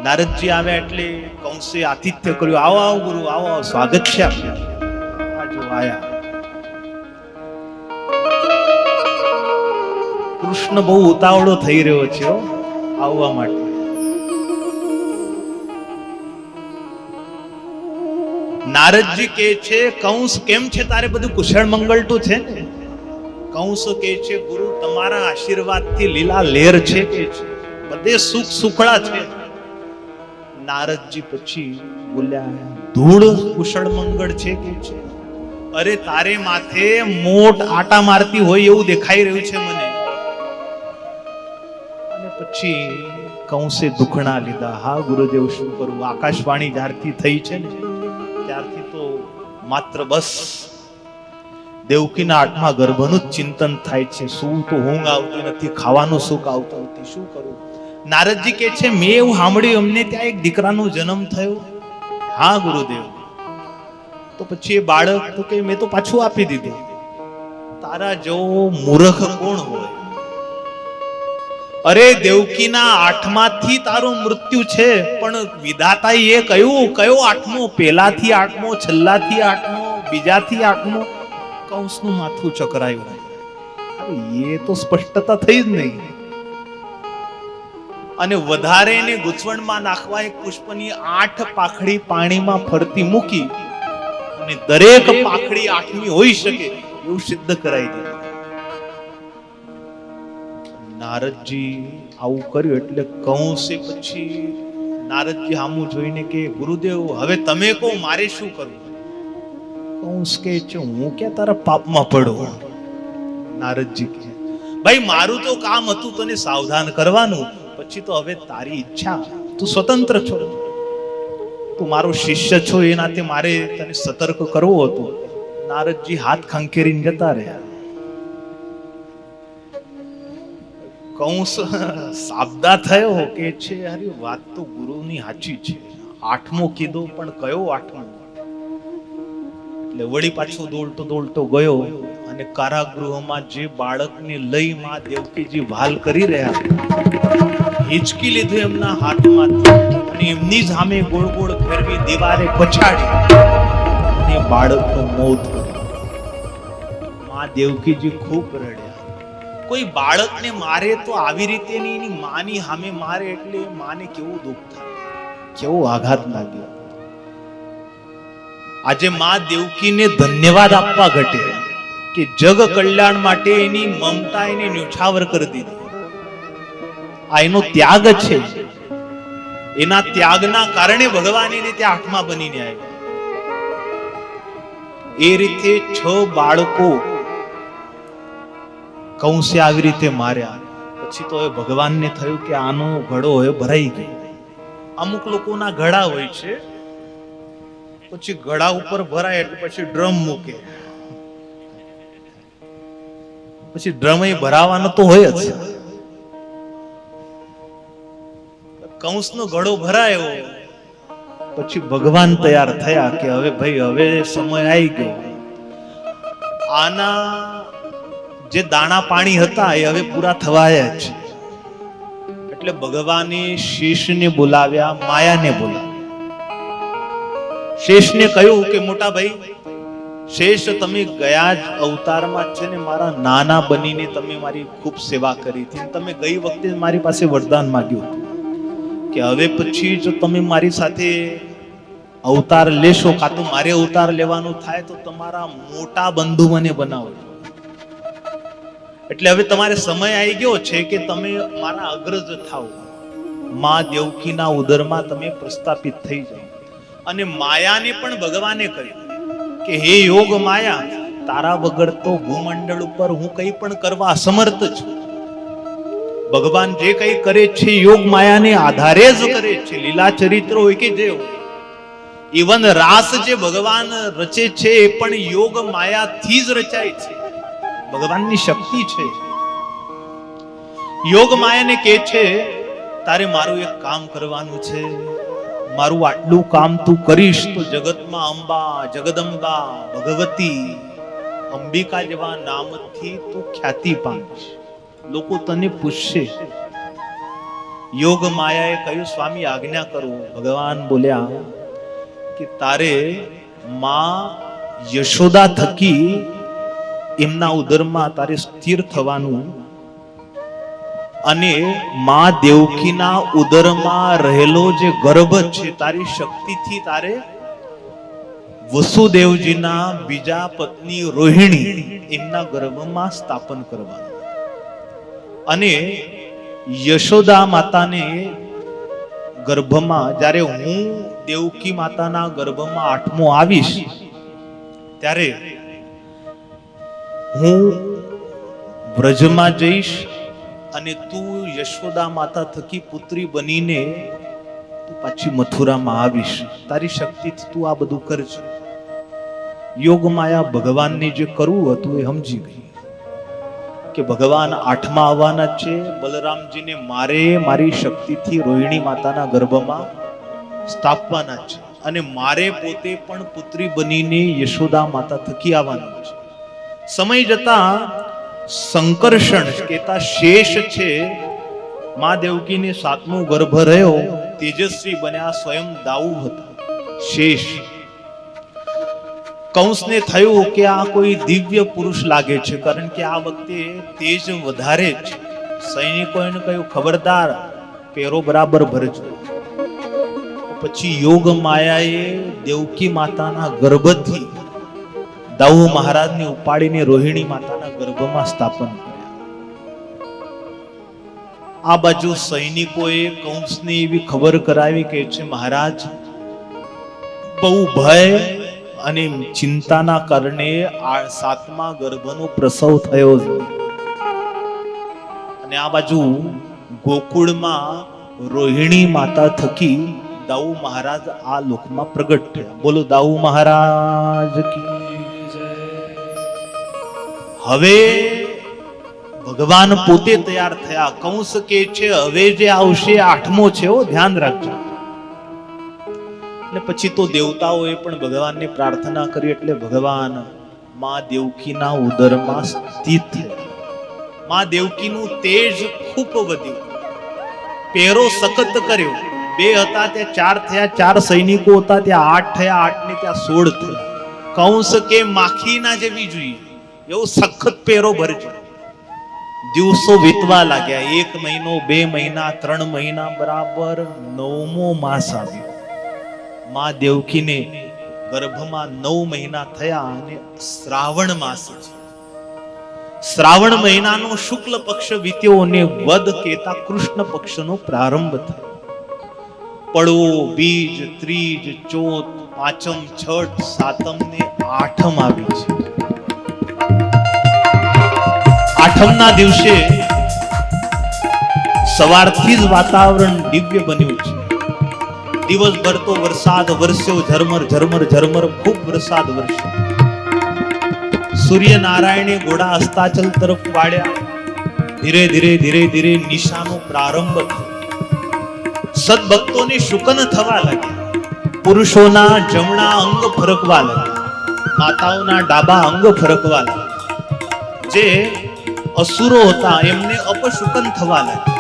નારદજી આવ્યા એટલે કંસે આતિથ્ય કર્યું. આવો આવો ગુરુ, આવો આવો, સ્વાગત છે આપનું. આજો આયા. કૃષ્ણ બહુ ઉતાવળો થઈ રહ્યો છે આવવા માટે. નારદજી કહે છે કંસ કેમ છે, તારે બધું કુશળ મંગળ તો છે ને? કંસ કહે છે ગુરુ તમારા આશીર્વાદથી લીલા લેર છે કે છે, બધે સુખ સુખડા છે. નારદજી પછી બોલ્યા ધૂળ કુશળ મંગળ છે કે છે? અરે તારે માથે મોટ આટા મારતી હોય એવું દેખાઈ રહ્યું છે મને. અને પછી કંસે દુખણા લીધા. હા ગુરુદેવ શું કરું, આકાશવાણી જ્યારથી થઈ છે ને ત્યારથી તો માત્ર બસ દેવકીના આઠમા ગર્ભનું જ ચિંતન થાય છે. શું તો ઊંઘ આવતી નથી, ખાવાનું સુખ આવતું નથી, શું કરું? નારદજી કહે છે મેં એવું સાંભળ્યું અમને ત્યાં એક દીકરાનો જન્મ થયો. હા ગુરુદેવ. તો પછી એ બાળક તો કે મેં તો પાછું આપી દીધું. તારા જેવો મૂર્ખ કોણ હોય? અરે દેવકીના આઠમાંથી તારું મૃત્યુ છે, પણ વિધાતાએ એ કયો આઠમો? પેલાથી આઠમો, છેલ્લાથી આઠમો, બીજાથી આઠમો? કંસનું માથું ચકરાયું. એ તો સ્પષ્ટતા થઈ જ નહીં. અને વધારે એને ગૂંચવણમાં નાખવા એક પુષ્પની 8 પાખડી પાણીમાં ફરતી મૂકી અને દરેક પાખડી 8મી હોઈ શકે એવું સિદ્ધ કરાવી દીધું. નારદજી આવું કર્યું એટલે કંસે પછી નારદજી સામું જોઈને કે ગુરુદેવ હવે તમે કહો મારે શું કરવું? કંસ કે છે હું કે તારા પાપમાં પડો. નારદજી કે ભાઈ મારું તો કામ હતું તને સાવધાન કરવાનું, પછી તો હવે તારી ઈચ્છા, તું સ્વતંત્ર છો, તું મારો શિષ્ય છો, એ નાતે મારે તને સતર્ક કરવો હતો. નારદજી હાથ ખંખેરીને જતા રહ્યા. કંસ સાબદા થયો કે છે અરે વાત તો ગુરુની સાચી છે, 8મો કીધો પણ કયો 8મો? એટલે વળી પાછો દોડતો ગયો અને કારાગૃહમાં જે બાળકને લઈ માં દેવકીજી વાલ કરી રહ્યા, હિંચકી લીધું એમના હાથમાંથી અને એમની સામે ગોળ ગોળ ફેરવી દીવારે પછાડી અને બાળકનું મોત કર્યું. માં દેવકીજી ખૂબ રડ્યા. કોઈ બાળકને મારે તો આવી રીતે એની માની સામે મારે એટલે માને કેવું દુઃખ થાય, કેવો આઘાત લાગ્યો. આજે માં દેવકીને ધન્યવાદ આપવા ઘટે કે જગ કલ્યાણ માટે એની મમતા એને ન્યુછાવર કરી દીધી. આ એનો ત્યાગ છે. એના ત્યાગના કારણે ભગવાન એ રીતે 8મા બનીને આવ્યા. એ રીતે 6 બાળકો કંસે આવી રીતે માર્યા. પછી તો એ ભગવાનને થયું કે આનો ઘડો હવે ભરાઈ ગયો. અમુક લોકોના ઘડા હોય છે, પછી ઘડા ઉપર ભરાય એટલે પછી ડ્રમ મૂકે, પછી ડ્રમ ભરાવાનો તો હોય જ. કંસનો ઘડો ભરાયો પછી ભગવાન તૈયાર થયા કે હવે ભાઈ હવે સમય આવી ગયો. આના જે દાણા પાણી હતા એ હવે પૂરા થવાયા છે. એટલે ભગવાને શેષને બોલાવ્યા, માયાને બોલાવ્યા. શેષને કહ્યું કે મોટા ભાઈ શેષ, તમે ગયા જ અવતારમાં છે ને મારા નાના બનીને તમે મારી ખૂબ સેવા કરી હતી. તમે ગઈ વખતે મારી પાસે વરદાન માંગ્યું હતું કે હવે પછી જો તમે મારી સાથે અવતાર લેશો, કાં તો મારે અવતાર લેવાનું થાય તો તમારા મોટા બંધુ મને બનાવજો. એટલે હવે તમારે સમય આવી ગયો છે કે તમે મારા અગ્રજ થાઓ, માં દેવકીના ઉદરમાં તમે પ્રસ્થાપિત થઈ જાઓ. અને માયાને પણ ભગવાને કહ્યું કે હે યોગ માયા, તારા વગર તો ભૂમંડળ ઉપર હું કંઈ પણ કરવા અસમર્થ છું. ભગવાન જે કંઈ કરે છે યોગ માયાને આધારે જ કરે છે. લીલા ચરિત્ર હોય કે જે હોય, ઇવન રાસ જે ભગવાન રચે છે એ પણ યોગ માયાથી જ રચાય છે. ભગવાનની શક્તિ છે. યોગ માયાને કહે છે તારે મારું એક કામ કરવાનું છે, મારું આટલું કામ તું કરીશ તો જગતમાં અંબા, જગદંબા, ભગવતી, અંબિકા જેવા નામથી તું ખ્યાતિ પામીશ. લોકો તને પૂછશે. યોગ માયાએ કહ્યું સ્વામી આજ્ઞા કરો. ભગવાન બોલ્યા કે તારે માં યશોદા થકી એમના ઉદરમાં તારે સ્થિર થવાનું અને માં દેવકીના ઉદરમાં રહેલો જે ગર્ભ છે તારી શક્તિથી તારે વસુદેવજીના બીજા પત્ની રોહિણી એમના ગર્ભમાં સ્થાપન કરવાનું. અને યશોદા માતાને ગર્ભમાં જ્યારે હું દેવકી માતાના ગર્ભમાં 8મો આવીશ ત્યારે હું વ્રજમાં જઈશ અને તું યશોદા માતા થકી પુત્રી બનીને તું પાછી મથુરામાં આવીશ. તારી શક્તિથી તું આ બધું કરજે. યોગ માયા ભગવાનને જે કરવું હતું એ સમજી ગઈ કે ભગવાન 8મા આવવાના છે. બલરામજીને મારી શક્તિથી રોહિણી માતાના ગર્ભમાં સ્થાપવાના છે અને મારે પોતે પણ પુત્રી બનીને યશોદા માતા થકી આવવાનું છે. સમય જતા સંકર્ષણ કહેતા શેષ છે મા દેવકીને 7મો ગર્ભ રહ્યો, તેજસ્વી બન્યા, સ્વયં દાઉ હતા શેષ. કંસને થયું કે આ કોઈ દિવ્ય પુરુષ લાગે છે, કારણ કે આ વખતે તેજ વધારે છે. સૈનિકોએ કહ્યું ખબરદાર પેરો બરાબર ભરજો. પછી યોગ માયાએ દેવકી માતાના ગર્ભથી દાઉ મહારાજને ઉપાડીને રોહિણી માતાના ગર્ભમાં સ્થાપન કર્યા. આ બાજુ સૈનિકોએ કંસને એવી ખબર કરાવી કે છે મહારાજ બહુ ભય અને ચિંતાના કારણે આ 7મા ગર્ભનો પ્રસવ થયો છે. અને આ બાજુ ગોકુળમાં રોહિણી માતા થકી દાઉ મહારાજ આ લોકમાં પ્રગટ થયા. બોલો દાઉ મહારાજ કી. હવે ભગવાન પોતે તૈયાર થયા. કંસ કે છે હવે જે આવશે 8મો છે, ધ્યાન રાખજો. અને પછી તો દેવતાઓએ પણ ભગવાનને પ્રાર્થના કરી, એટલે ભગવાન મા દેવકીના ઉદરમાં સ્થિત થયા. મા દેવકીનું તેજ ખૂબ વધ્યું, પેરો સખત કર્યો. 2 હતા ત્યાં 4 થયા, 4 સૈનિકો હતા ત્યાં 8 થયા, 8 ને ત્યાં 16 થયા. કંસ કે માખી ના જેવી જોઈએ એવો સખત પેરો ભરજો. દિવસો વીતવા લાગ્યા. 1 મહિનો, 2 મહિના, 3 મહિના, બરાબર 9મો માસ આવ્યો. મા દેવકીને ગર્ભમાં 9 મહિના થયા અને શ્રાવણ માસ છે. શ્રાવણ મહિનાનો શુક્લ પક્ષ વીત્યો અને વદ કેતા કૃષ્ણ પક્ષનો પ્રારંભ થયો. પડવો, બીજ, ત્રીજ, ચોથ, પાંચમ, છઠ, સાતમ ને આઠમ આવી છે. આઠમના દિવસે સવારથી જ વાતાવરણ દિવ્ય બન્યું છે. દિવસભર તો વરસાદ વરસ્યો, ઝરમર ઝરમર ઝરમર ખૂબ વરસાદ વરસ્યો. સૂર્ય નારાયણે ઘોડા અસ્તાચલ તરફ વાળ્યા. ધીરે ધીરે ધીરે ધીરે નિશાનો પ્રારંભ થયો. સદભક્તોને શુકન થવા લાગ્યા. પુરુષોના જમણા અંગ ફરકવા લાગ્યા, માતાઓના ડાબા અંગ ફરકવા લાગ્યા. જે અસુરો હતા એમને અપશુકન થવા લાગ્યા.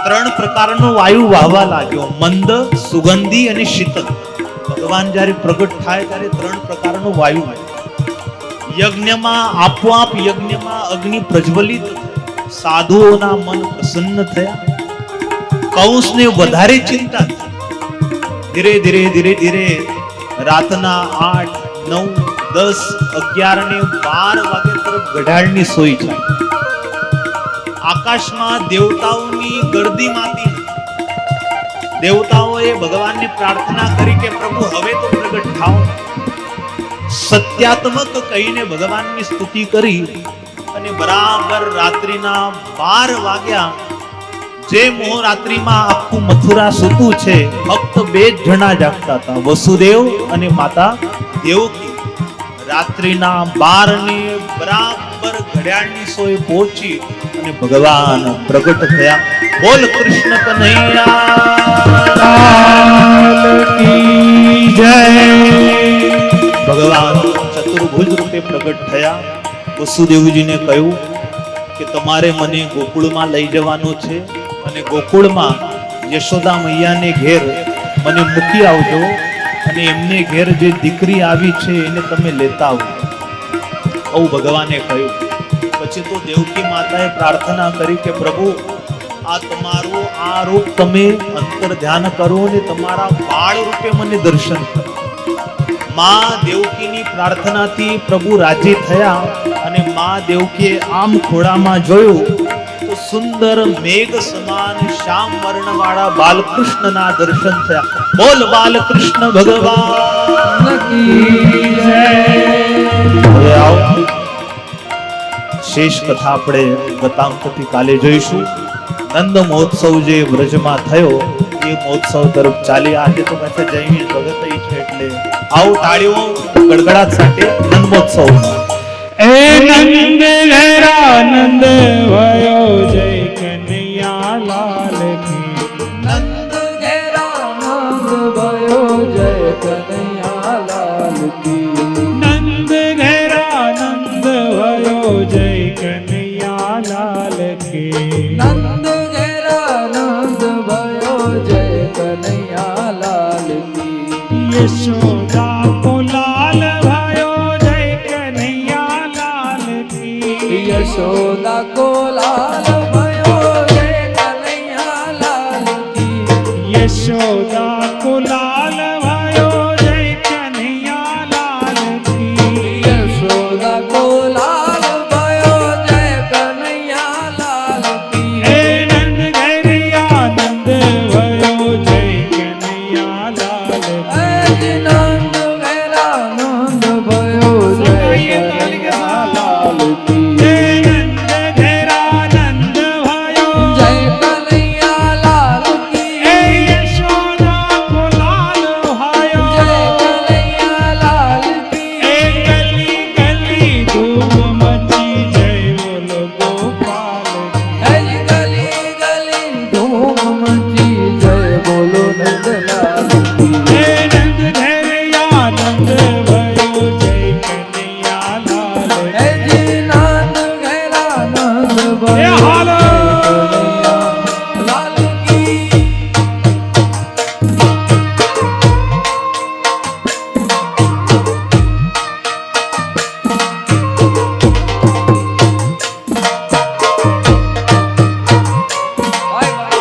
3 પ્રકારનો વાયુ વાહવા લાગ્યો, મંદ, સુગંધી અને શીતલ. ભગવાન જ્યારે પ્રગટ થાય ત્યારે 3 પ્રકારનો વાયુ આવે. યજ્ઞમાં આપોઆપ યજ્ઞમાં અગ્નિ પ્રજ્વલિત, સાધુઓના મન પ્રસન્ન થયા. કંસને વધારે ચિંતા થઈ. ધીરે ધીરે ધીરે ધીરે રાતના 8, 9, 10, 11 ને 12 વાગે તરફ ગઢાળની સોઈ જાય. આકાશમાં દેવતાઓની ગર્દી માતી. દેવતાઓએ ભગવાનને પ્રાર્થના કરી કે પ્રભુ હવે તો પ્રગટ થાઓ. સત્યાત્મક કહીને ભગવાનની સ્તુતિ કરી અને બરાબર રાત્રિના 12 વાગ્યા. જે મોહરાત્રિમાં આખું મથુરા સૂતું છે, ફક્ત 2 જ જણા જાગતા હતા, વસુદેવ અને માતા દેવકી. રાત્રિના 12 ને બરાબર ઘડિયાળની સોય પહોંચી અને ભગવાન પ્રગટ થયા. બોલ કૃષ્ણ કનૈયા કી જય. ભગવાન ચતુર્ભુજ રૂપે પ્રગટ થયા. વસુદેવજીને કહ્યું કે તમારે મને ગોકુળમાં લઈ જવાનો છે અને ગોકુળમાં યશોદા મૈયાને ઘેર મને મૂકી આવજો અને એમને ઘેર જે દીકરી આવી છે એને તમે લેતા આવજો. આવું ભગવાને કહ્યું. પછી તો દેવકી માતાએ પ્રાર્થના કરી કે પ્રભુ આ તમારું આ રૂપ તમે અંતર ધ્યાન કરો અને તમારા બાળ રૂપે મને દર્શન કરો. માં દેવકીની પ્રાર્થનાથી પ્રભુ રાજી થયા અને માં દેવકીએ આમ ખોળામાં જોયું તો સુંદર મેઘ સમાન શ્યામ વર્ણવાળા બાલકૃષ્ણના દર્શન થયા. બોલ બાલકૃષ્ણ ભગવાન કી જય. હવે આવો શેષ કથા આપણે ગતાંકથી કાલે જોઈશું. નંદ મહોત્સવ જે વ્રજમાં થયો એ મહોત્સવ તરફ ચાલી. આજે તો મેં જઈને ભગત છે એટલે આવો તાળીઓ ગડગડાટ સાથે નંદ મહોત્સવ. એ નંદ ઘેરા નંદ ભયો જય કનૈયા લાલ કી. નંદ ઘેરા નંદ ભયો જય કનૈયા લાલ કી. નંદ ઘેરા નંદ कन्हैया लाल की नंद घेरा नंद भयो जय कन्हैया लाल की यशोदा को लाल भयो जय कन्हैया लाल की यशोदा को लाल भयो जय कन्हैया लाल की यशोदा को लाल भयो जय कन्हैया लाल की यशोदा को लाल भयो जय कन्हैया लाल की हे नंद घरिया नंद भयो जय कन्हैया लाल की ऐ नंद घेरा नंद भयो जय कन्हैया लाल की हे नंद घेरा नंद भयो जय कन्हैया लाल की हे यशोदा को लाल भयो जय कन्हैया लाल की हे गली गली धूम मची जय बोलो गोपाल की ऐ गली गली धूम मची जय बोलो नंद लाल की हे नंद घरिया नंद भयो जय कन्हैया लाल की ऐ जी नंद घेरा नंद हे भयो हालो लाल की बाय बाय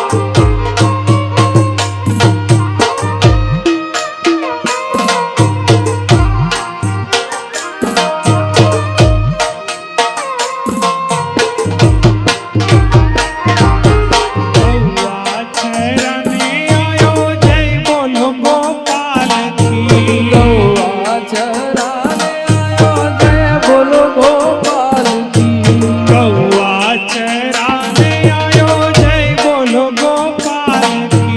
गौआ चरने आयो जय बोलो गोपाल की गौआ चराने आयो जय बोलो गोपाल की गौआ चराने आयो जय बोलो गोपाल की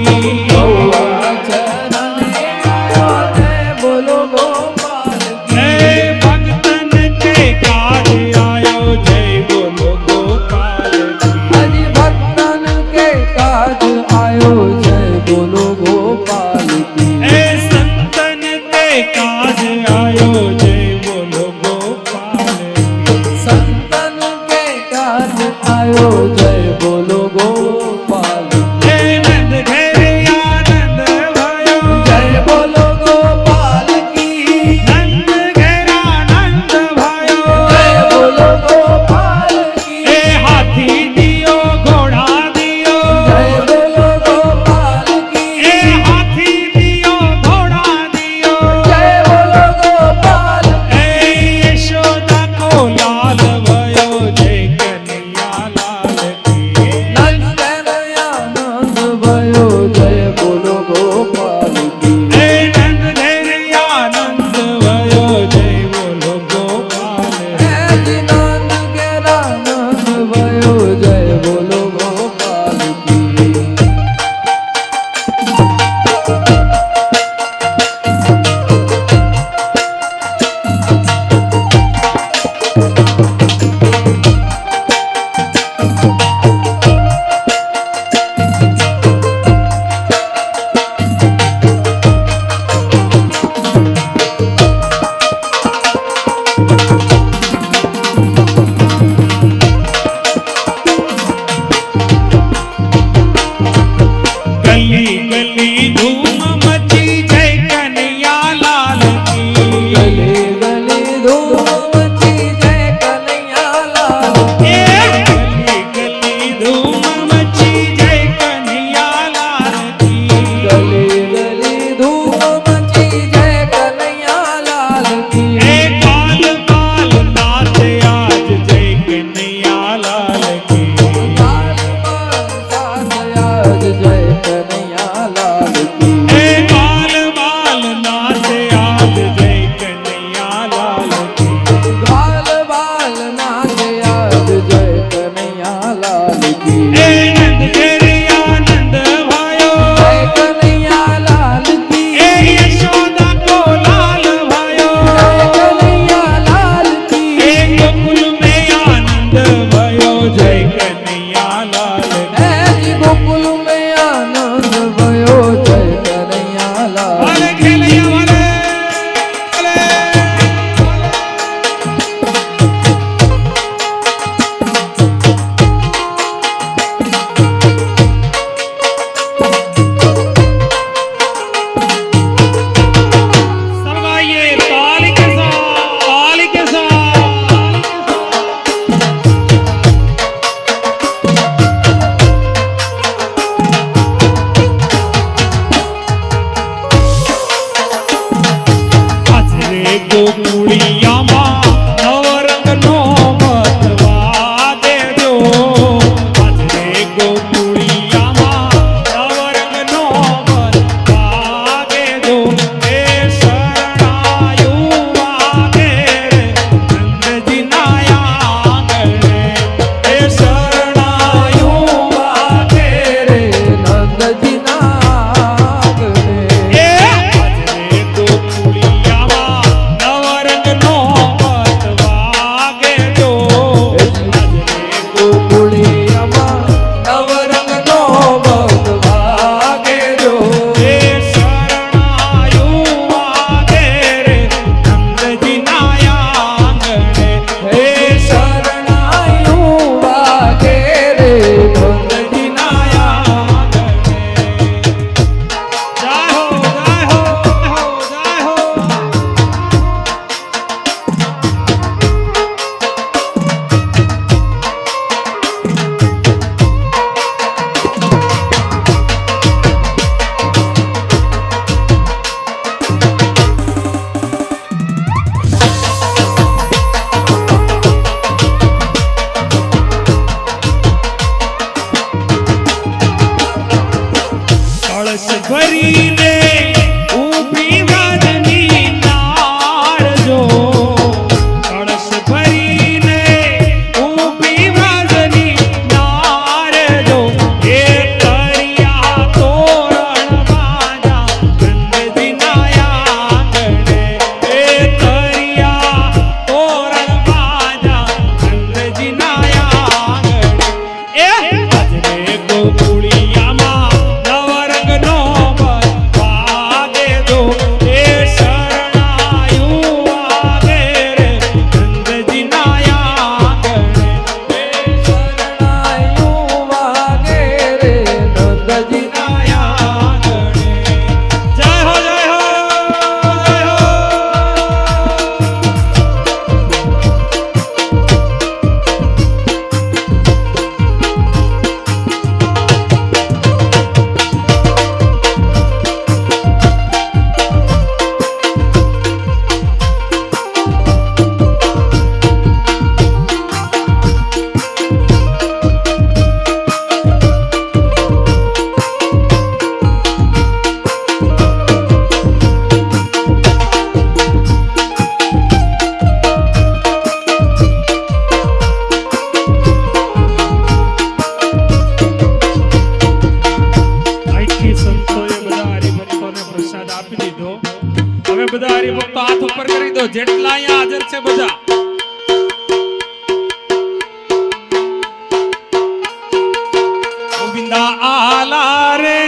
गौआ चराने आयो जय बोलो गोपाल की हे भक्तन के काज आयो जय बोलो गोपाल की हरि भक्तन के काज आयो जय बोलो गोपाल की हे संतन के काज आयो जय बोलो गोपाल की संतन के काज आयो जय बोलो गोपाल की हे नंद घरिया नंद भयो जय बोलो गोपाल की नंद घेरा नंद भयो जय बोलो गोपाल की हे हाथी दियो घोड़ा दियो जय बोलो गोपाल की हे हाथी दियो घोड़ा दियो जय बोलो गोपाल हे यशोदा को लाल भयो जय कन्हैया लाल की नंद कन्हैया नंद भयो जय बोलो गोपाल की हे नंद घरिया नंद भयो जय बोलो गोपाल की। है जी नंद घेरा नंद भयो जय बोलो गोपाल की गली गली धूम मची जय कन्हैया लाल की गली गली धूम मची जय कन्हैया लाल ए गली गली धूम मची जय कन्हैया लाल की गली गली धूम मची जय कन्हैया लाल की ए बाल बाल नाच आज जय कन्हैया लाल की बाल बाल साथ आज जय कन्हैया लाल की ए बाल बाल नाच आज जय कन्हैया लाल की बाल बाल नाच आज जय कन्हैया लाल की ए नंद घरिया नंद भयो जय कन्हैया लाल की ए यशोदा को लाल भयो जय कन्हैया लाल की ए गोकुल में आनंद भयो जय कन्हैया लाल की है जी गोकुल में आनंद भयो जय कन्हैया लाल वाले खेलैया वाले वाले ભરીને ઊભી વાદની નાળ જો, કળશ ભરીને ઊભી વાદની નાળ જો, એ તરિયા તોરણ બાજા ગંગજીના આંગણે, એ તરિયા તોરણ બાજા ગંગજીના આંગણે, એ આજને ગોકુળિયામાં નવરંગનો વાગે જો, એ શરણાયું વાગે રે ગંગજીના આંગણે, એ શરણાયું વાગે રે નંદજીના આંગણે. જય હો જય હો જય હો. અહીંથી સંતોએ બધા હરિભક્તોને પ્રસાદ આપી દીધો. હવે બધા હરિભક્તો હાથ ઉપર કરી દો, જેટલા અહીંયા હાજર છે બધા. ગોવિંદા આલા રે